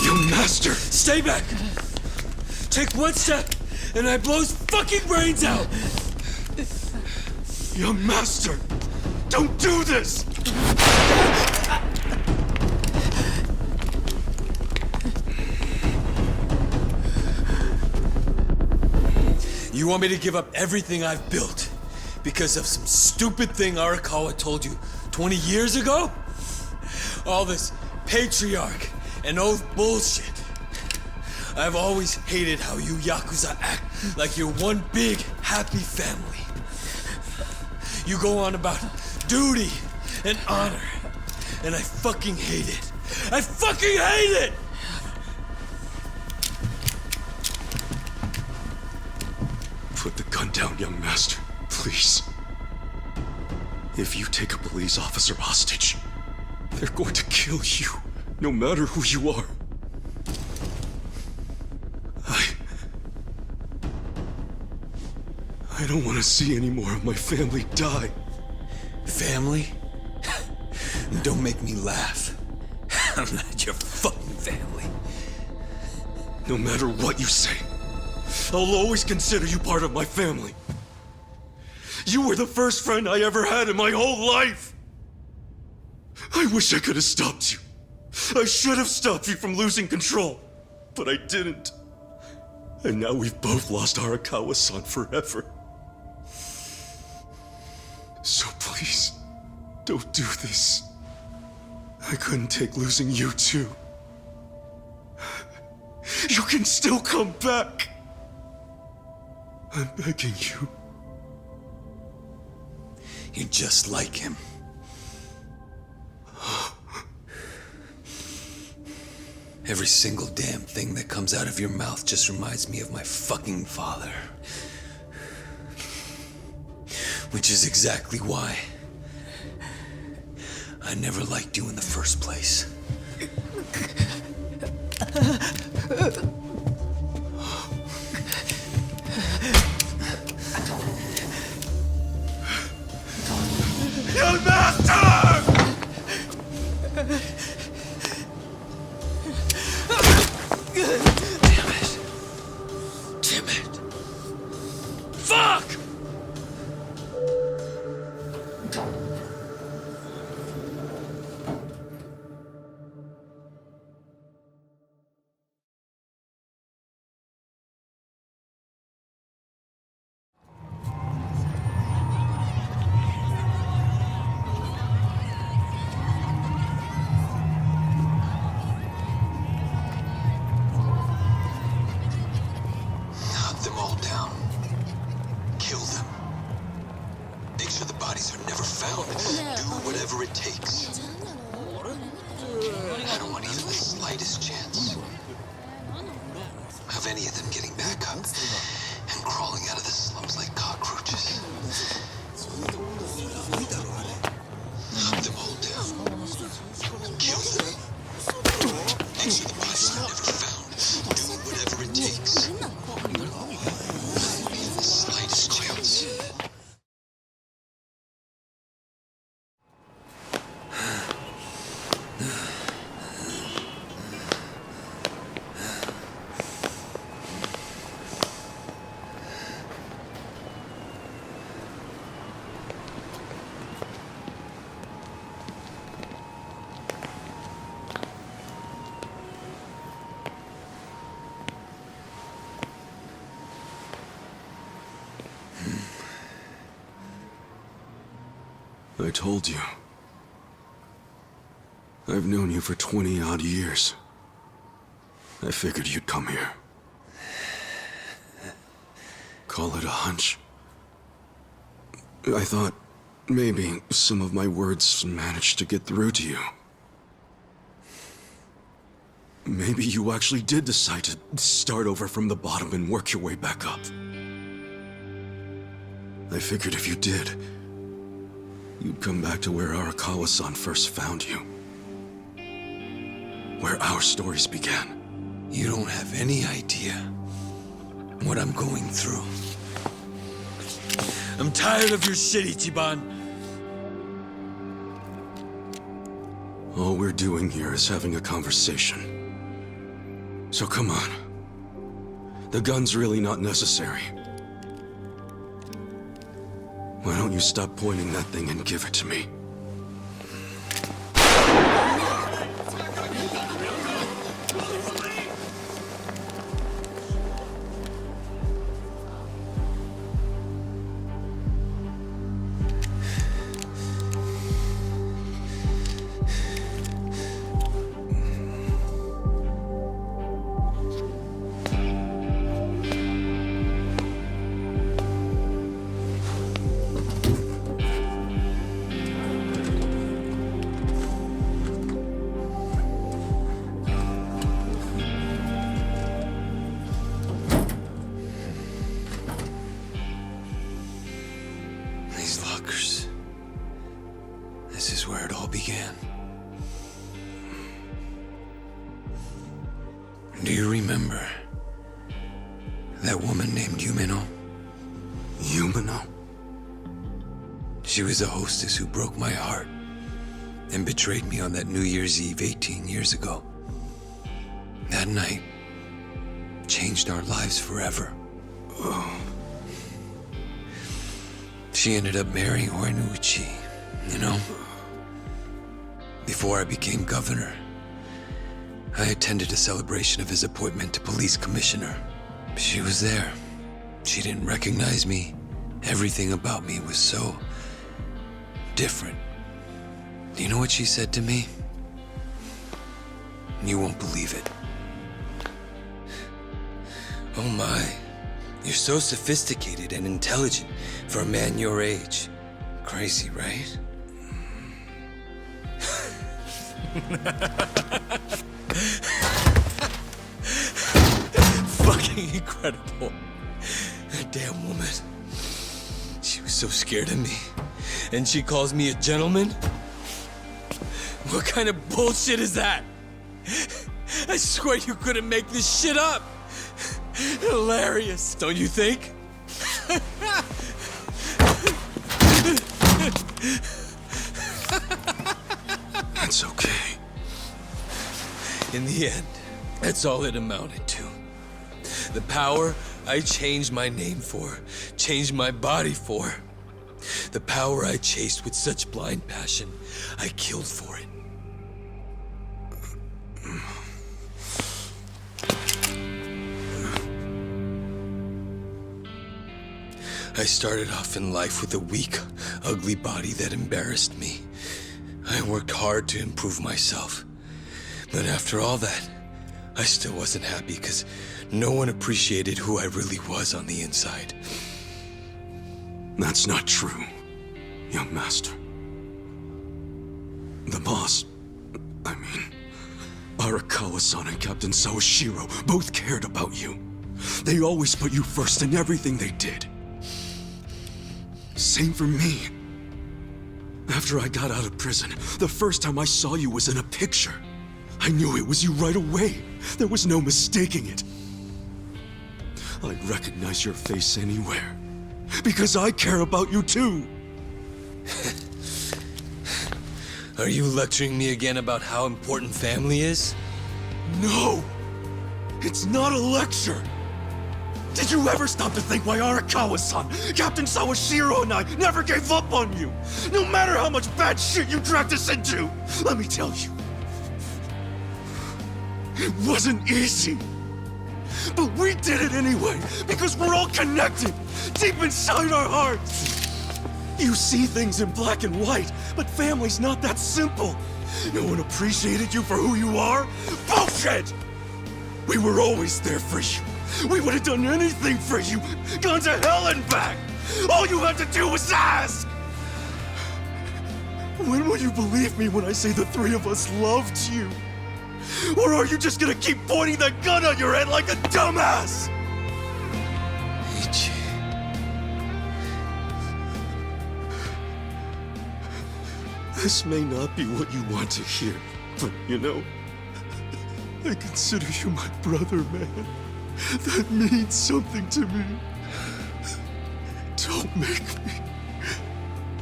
Young master! Stay back! Take one step, and I blow his fucking brains out! Young master! Don't do this! You want me to give up everything I've built because of some stupid thing Arakawa told you 20 years ago? All this patriarch and oath bullshit. I've always hated how you Yakuza act like you're one big, happy family. You go on about duty and honor, and I fucking hate it. I fucking hate it! Put the gun down, young master, please. If you take a police officer hostage, they're going to kill you, no matter who you are. I don't want to see any more of my family die. Family? Don't make me laugh. I'm not your fucking family. No matter what you say, I'll always consider you part of my family. You were the first friend I ever had in my whole life. I wish I could have stopped you. I should have stopped you from losing control, but I didn't. And now we've both lost Arakawa-san forever. So please, don't do this. I couldn't take losing you too. You can still come back. I'm begging you. You're just like him. Every single damn thing that comes out of your mouth just reminds me of my fucking father. Which is exactly why I never liked you in the first place. Young master! Damn it. Fuck! Hunt them all down. Kill them. Make sure the bodies are never found. Do whatever it takes. I don't want even the slightest chance of any of them getting back up and crawling out of the slums like cockroaches. Hunt them all down. Kill them. Make sure the bodies are never found. Do whatever it takes. Not even the slightest chance. I told you. I've known you for 20-odd years. I figured you'd come here. Call it a hunch. I thought maybe some of my words managed to get through to you. Maybe you actually did decide to start over from the bottom and work your way back up. I figured if you did, you'd come back to where Arakawa-san first found you. Where our stories began. You don't have any idea what I'm going through. I'm tired of your shit, Ichiban. All we're doing here is having a conversation. So come on. The gun's really not necessary. Why don't you stop pointing that thing and give it to me? These lockers. This is where it all began. Do you remember that woman named Yumeno? Yumeno? She was a hostess who broke my heart and betrayed me on that New Year's Eve 18 years ago. That night, changed our lives forever. She ended up marrying Horiguchi, you know? Before I became governor, I attended a celebration of his appointment to police commissioner. She was there. She didn't recognize me. Everything about me was so different. Do you know what she said to me? You won't believe it. Oh my, you're so sophisticated and intelligent for a man your age. Crazy, right? Fucking incredible. That damn woman. She was so scared of me. And she calls me a gentleman? What kind of bullshit is that? I swear you couldn't make this shit up. Hilarious, don't you think? That's okay. In the end, that's all it amounted to. The power I changed my name for, changed my body for. The power I chased with such blind passion, I killed for it. I started off in life with a weak, ugly body that embarrassed me. I worked hard to improve myself. But after all that, I still wasn't happy because no one appreciated who I really was on the inside. That's not true, young master. The boss, I mean, Arakawa-san and Captain Sawashiro both cared about you. They always put you first in everything they did. Same for me. After I got out of prison, the first time I saw you was in a picture. I knew it was you right away. There was no mistaking it. I'd recognize your face anywhere. Because I care about you too. Are you lecturing me again about how important family is? No! It's not a lecture! Did you ever stop to think why Arakawa-san, Captain Sawashiro and I never gave up on you? No matter how much bad shit you dragged us into! Let me tell you. It wasn't easy. But we did it anyway, because we're all connected, deep inside our hearts. You see things in black and white, but family's not that simple. No one appreciated you for who you are? Bullshit! We were always there for you. We would have done anything for you, gone to hell and back. All you had to do was ask. When will you believe me when I say the three of us loved you? Or are you just gonna keep pointing that gun on your head like a dumbass? Ichi. This may not be what you want to hear, but you know, I consider you my brother, man. That means something to me. Don't make me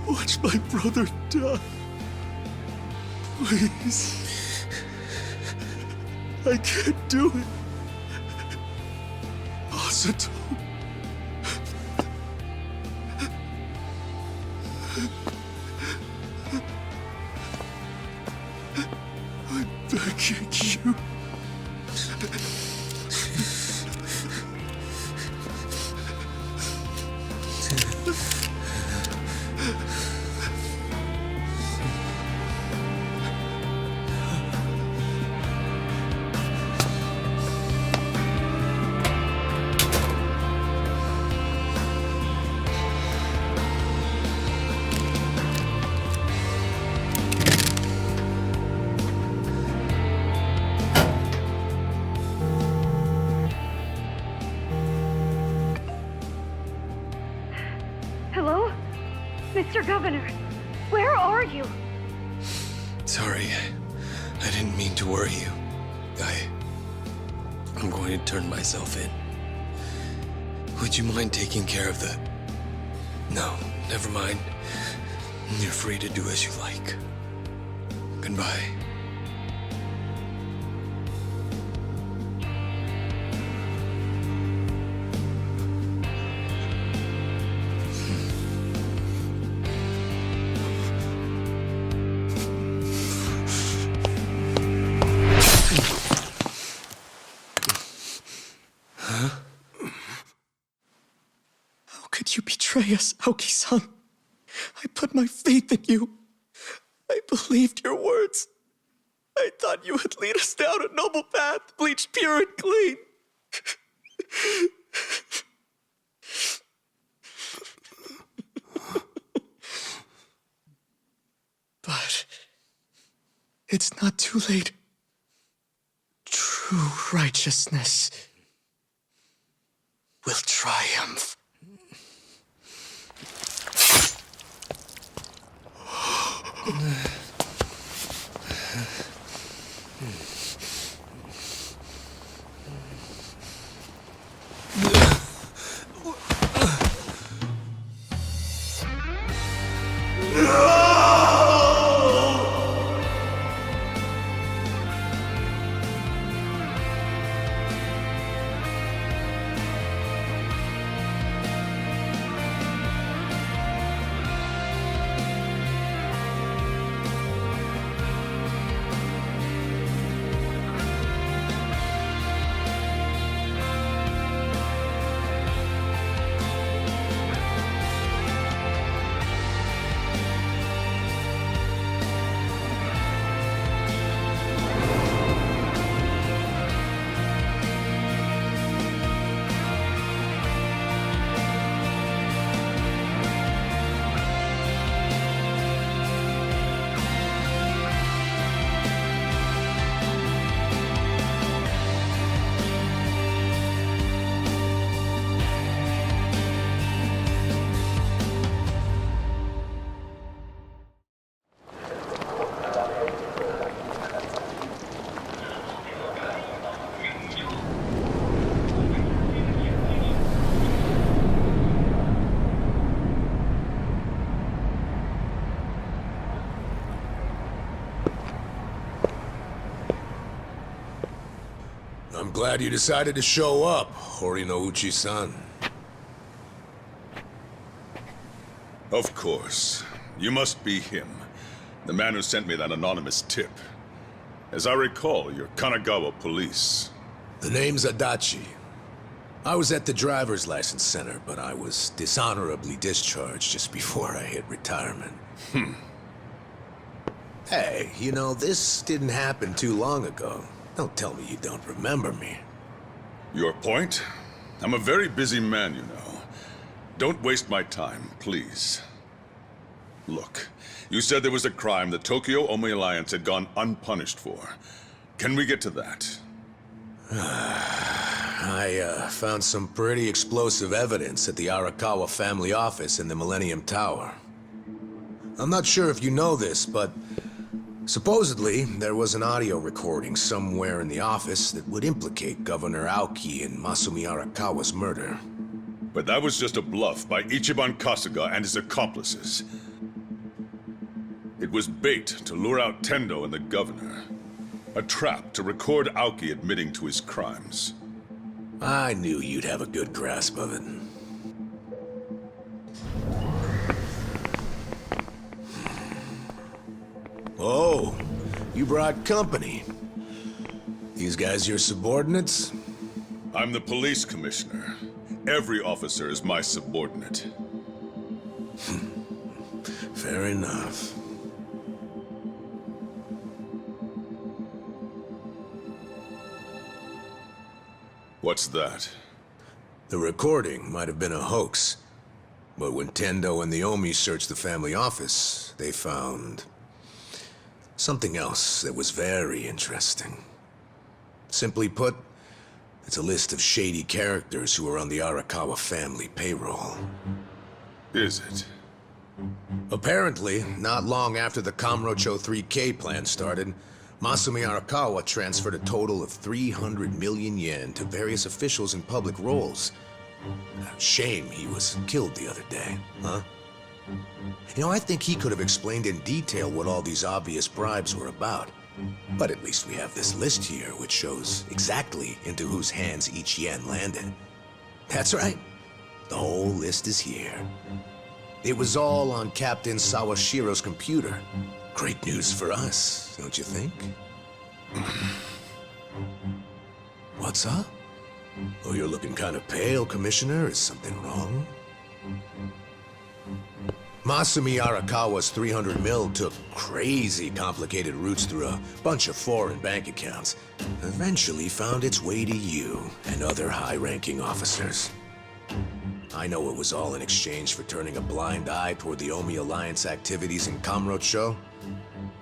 watch my brother die. Please. I can't do it. Masato. I'm begging you. Hello? Mr. Governor, where are you? Sorry, I didn't mean to worry you. I'm going to turn myself in. Would you mind taking care of the... No, never mind. You're free to do as you like. Goodbye. How could you betray us, Aoki-san? I put my faith in you. I believed your words. I thought you would lead us down a noble path, bleached pure and clean. But it's not too late. True righteousness will triumph. I'm glad you decided to show up, Horinouchi-san. Of course. You must be him. The man who sent me that anonymous tip. As I recall, you're Kanagawa police. The name's Adachi. I was at the driver's license center, but I was dishonorably discharged just before I hit retirement. Hey, you know, this didn't happen too long ago. Don't tell me you don't remember me. Your point? I'm a very busy man, you know. Don't waste my time, please. Look, you said there was a crime the Tokyo Omi Alliance had gone unpunished for. Can we get to that? I found some pretty explosive evidence at the Arakawa family office in the Millennium Tower. I'm not sure if you know this, but supposedly there was an audio recording somewhere in the office that would implicate Governor Aoki in Masumi Arakawa's murder. But that was just a bluff by Ichiban Kasuga and his accomplices. It was bait to lure out Tendo and the governor. A trap to record Aoki admitting to his crimes. I knew you'd have a good grasp of it. Oh, you brought company. These guys your subordinates? I'm the police commissioner. Every officer is my subordinate. Fair enough. What's that? The recording might have been a hoax, but when Tendo and the Omi searched the family office, they found something else that was very interesting. Simply put, it's a list of shady characters who are on the Arakawa family payroll. Is it? Apparently, not long after the Kamurocho 3K plan started, Masumi Arakawa transferred a total of 300 million yen to various officials in public roles. Shame he was killed the other day, huh? You know, I think he could have explained in detail what all these obvious bribes were about. But at least we have this list here, which shows exactly into whose hands each yen landed. That's right. The whole list is here. It was all on Captain Sawashiro's computer. Great news for us, don't you think? What's up? Oh, you're looking kind of pale, Commissioner. Is something wrong? Masumi Arakawa's 300 mil took crazy complicated routes through a bunch of foreign bank accounts. Eventually found its way to you and other high-ranking officers. I know it was all in exchange for turning a blind eye toward the Omi Alliance activities in Kamurocho.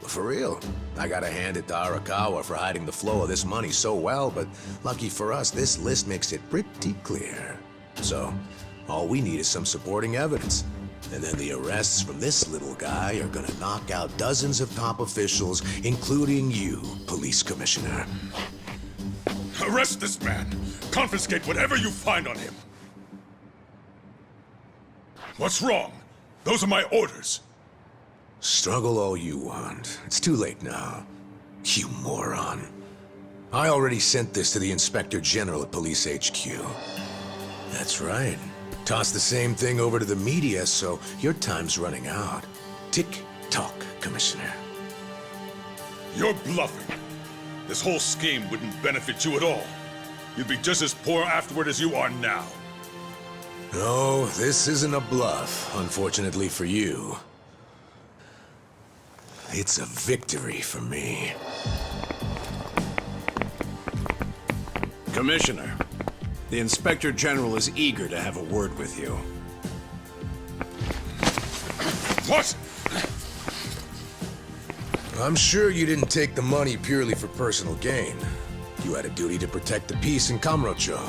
But for real, I gotta hand it to Arakawa for hiding the flow of this money so well, but lucky for us, this list makes it pretty clear. So, all we need is some supporting evidence. And then the arrests from this little guy are gonna knock out dozens of top officials, including you, Police Commissioner. Arrest this man! Confiscate whatever you find on him! What's wrong? Those are my orders. Struggle all you want. It's too late now. You moron. I already sent this to the Inspector General at Police HQ. That's right. Toss the same thing over to the media, so your time's running out. Tick-tock, Commissioner. You're bluffing. This whole scheme wouldn't benefit you at all. You'd be just as poor afterward as you are now. No, this isn't a bluff, unfortunately for you. It's a victory for me. Commissioner, the Inspector General is eager to have a word with you. What? I'm sure you didn't take the money purely for personal gain. You had a duty to protect the peace in Kamurocho.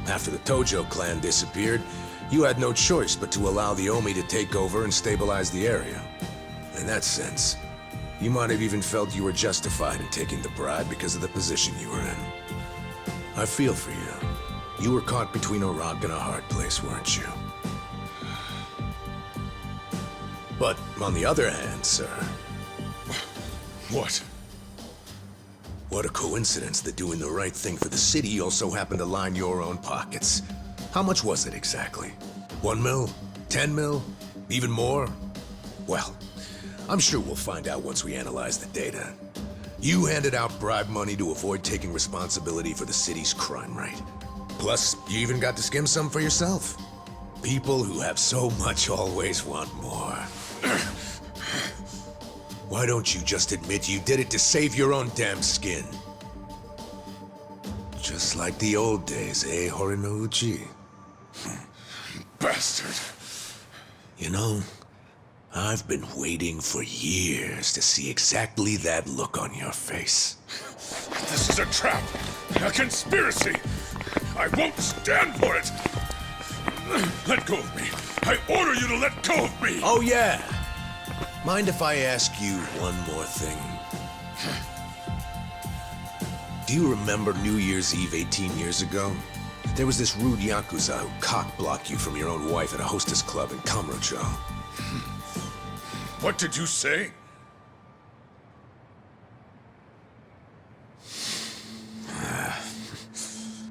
After the Tojo clan disappeared, you had no choice but to allow the Omi to take over and stabilize the area. In that sense, you might have even felt you were justified in taking the bribe because of the position you were in. I feel for you. You were caught between a rock and a hard place, weren't you? But on the other hand, sir... What? What a coincidence that doing the right thing for the city also happened to line your own pockets. How much was it exactly? 1 mil? 10 mil? Even more? Well, I'm sure we'll find out once we analyze the data. You handed out bribe money to avoid taking responsibility for the city's crime rate. Plus, you even got to skim some for yourself. People who have so much always want more. Why don't you just admit you did it to save your own damn skin? Just like the old days, eh, Horinouchi? Bastard. You know, I've been waiting for years to see exactly that look on your face. This is a trap! A conspiracy! I won't stand for it! Let go of me! I order you to let go of me! Oh, yeah! Mind if I ask you one more thing? Do you remember New Year's Eve 18 years ago? There was this rude Yakuza who cock-blocked you from your own wife at a hostess club in Kamurocho. What did you say?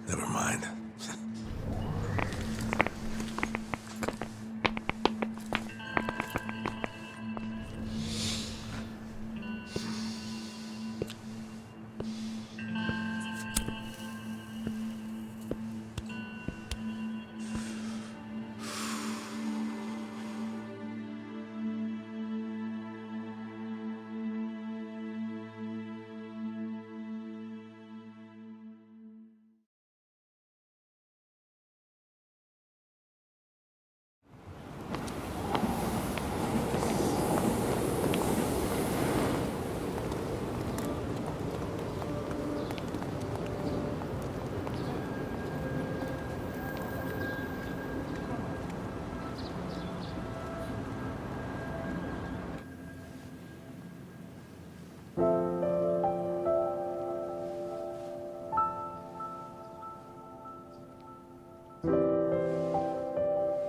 Never mind.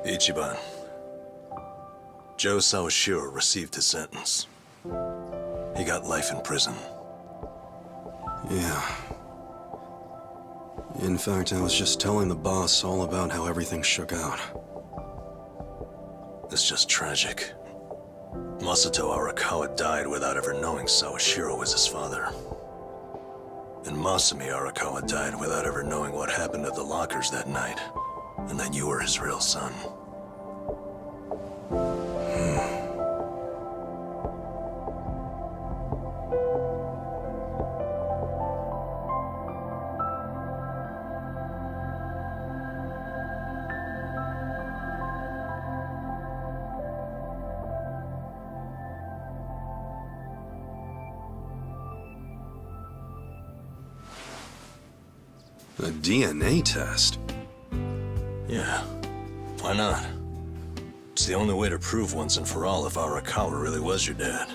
Ichiban. Joe Sawashiro received his sentence. He got life in prison. Yeah. In fact, I was just telling the boss all about how everything shook out. It's just tragic. Masato Arakawa died without ever knowing Sawashiro was his father. And Masumi Arakawa died without ever knowing what happened at the lockers that night, and that you were his real son. A DNA test? Yeah, why not? It's the only way to prove once and for all if Arakawa really was your dad.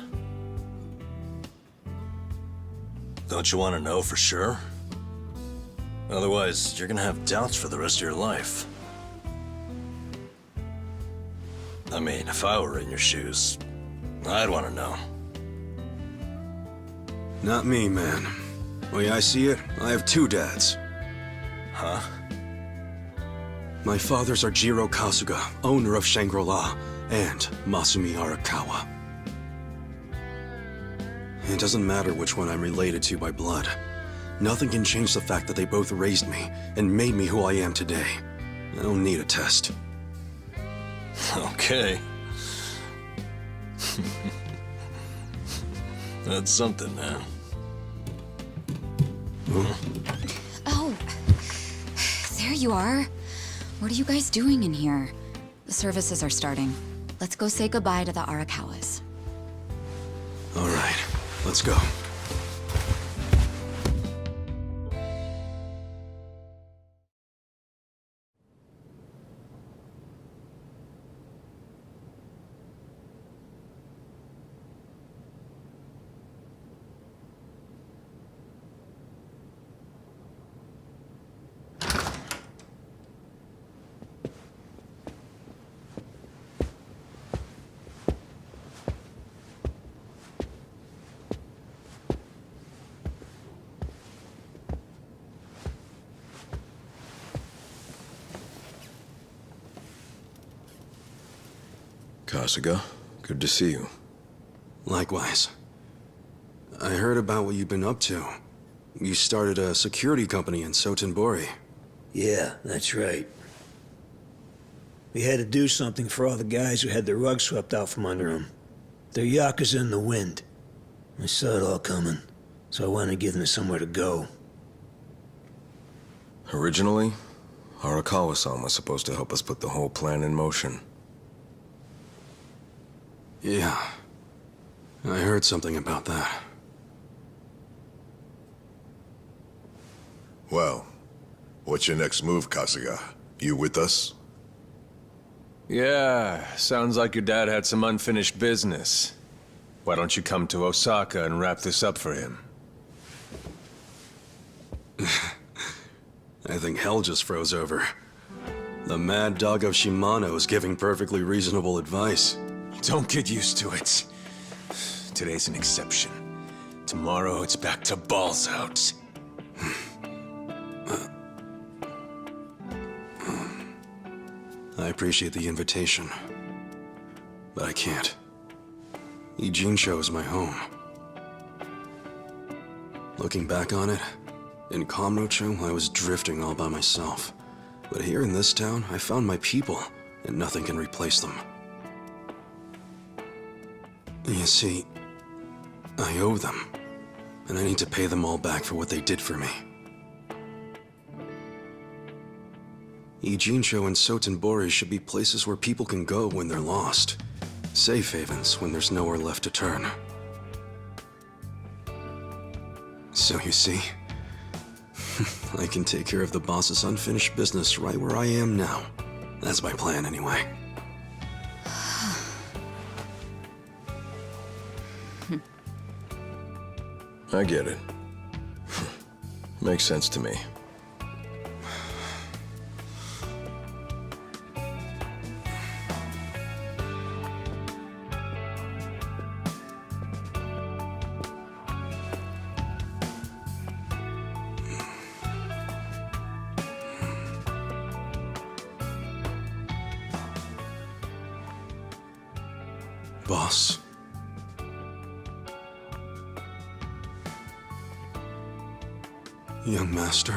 Don't you want to know for sure? Otherwise, you're gonna have doubts for the rest of your life. I mean, if I were in your shoes, I'd want to know. Not me, man. The way I see it, I have two dads. Huh? My fathers are Jiro Kasuga, owner of Shangri-La, and Masumi Arakawa. It doesn't matter which one I'm related to by blood. Nothing can change the fact that they both raised me and made me who I am today. I don't need a test. Okay. That's something, man. Oh, there you are. What are you guys doing in here? The services are starting. Let's go say goodbye to the Arakawas. All right, let's go. Kasuga, good to see you. Likewise. I heard about what you've been up to. You started a security company in Sotenbori. Yeah, that's right. We had to do something for all the guys who had their rug swept out from under them. They're Yakuza in the wind. I saw it all coming, so I wanted to give them somewhere to go. Originally, Arakawa-san was supposed to help us put the whole plan in motion. Yeah. I heard something about that. Well, what's your next move, Kasuga? You with us? Yeah, sounds like your dad had some unfinished business. Why don't you come to Osaka and wrap this up for him? I think hell just froze over. The mad dog of Shimano is giving perfectly reasonable advice. Don't get used to it. Today's an exception. Tomorrow it's back to balls out. I appreciate the invitation, but I can't. Ijincho is my home. Looking back on it, in Kamurocho, I was drifting all by myself. But here in this town, I found my people, and nothing can replace them. You see, I owe them, and I need to pay them all back for what they did for me. Ijincho and Sotenbori should be places where people can go when they're lost. Safe havens when there's nowhere left to turn. So you see, I can take care of the boss's unfinished business right where I am now. That's my plan anyway. I get it. Makes sense to me. Boss. Young master.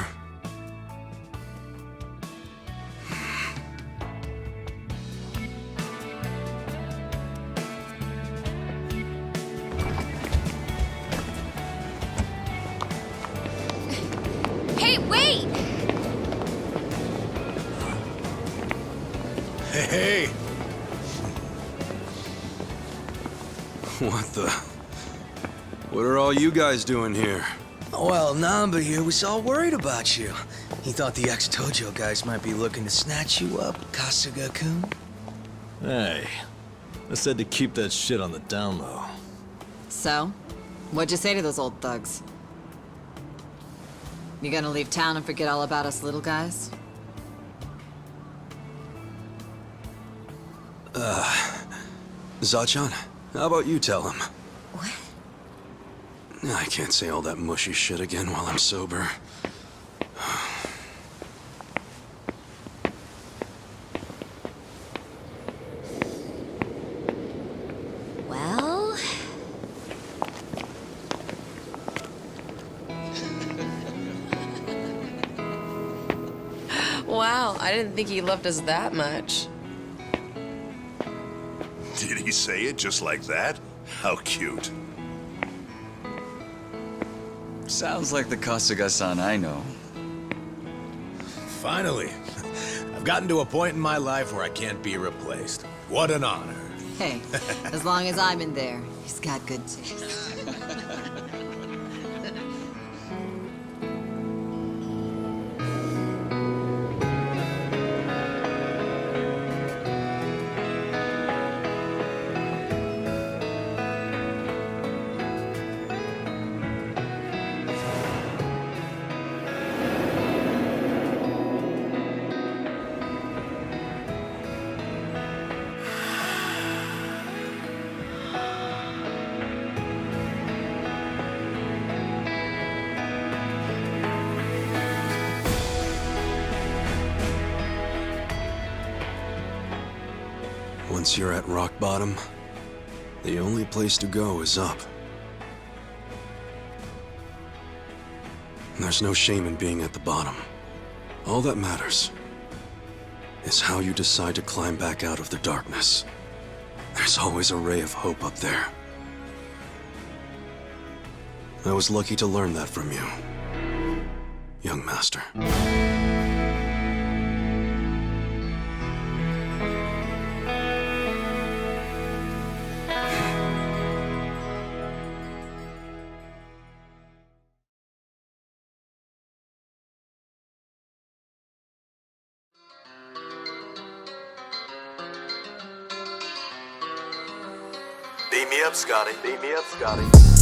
Hey! What the... What are all you guys doing here? Well, Namba here was all worried about you. He thought the ex-Tojo guys might be looking to snatch you up, Kasuga-kun. Hey, I said to keep that shit on the down low. So, what'd you say to those old thugs? You gonna leave town and forget all about us little guys? Zachan, how about you tell him? What? I can't say all that mushy shit again while I'm sober. Well... Wow, I didn't think he loved us that much. Did he say it just like that? How cute. Sounds like the Kasuga-san I know. Finally. I've gotten to a point in my life where I can't be replaced. What an honor. Hey, as long as I'm in there, he's got good taste. Once you're at rock bottom, the only place to go is up. There's no shame in being at the bottom. All that matters is how you decide to climb back out of the darkness. There's always a ray of hope up there. I was lucky to learn that from you, young master. Beat me up, Scotty. Beat me up, Scotty.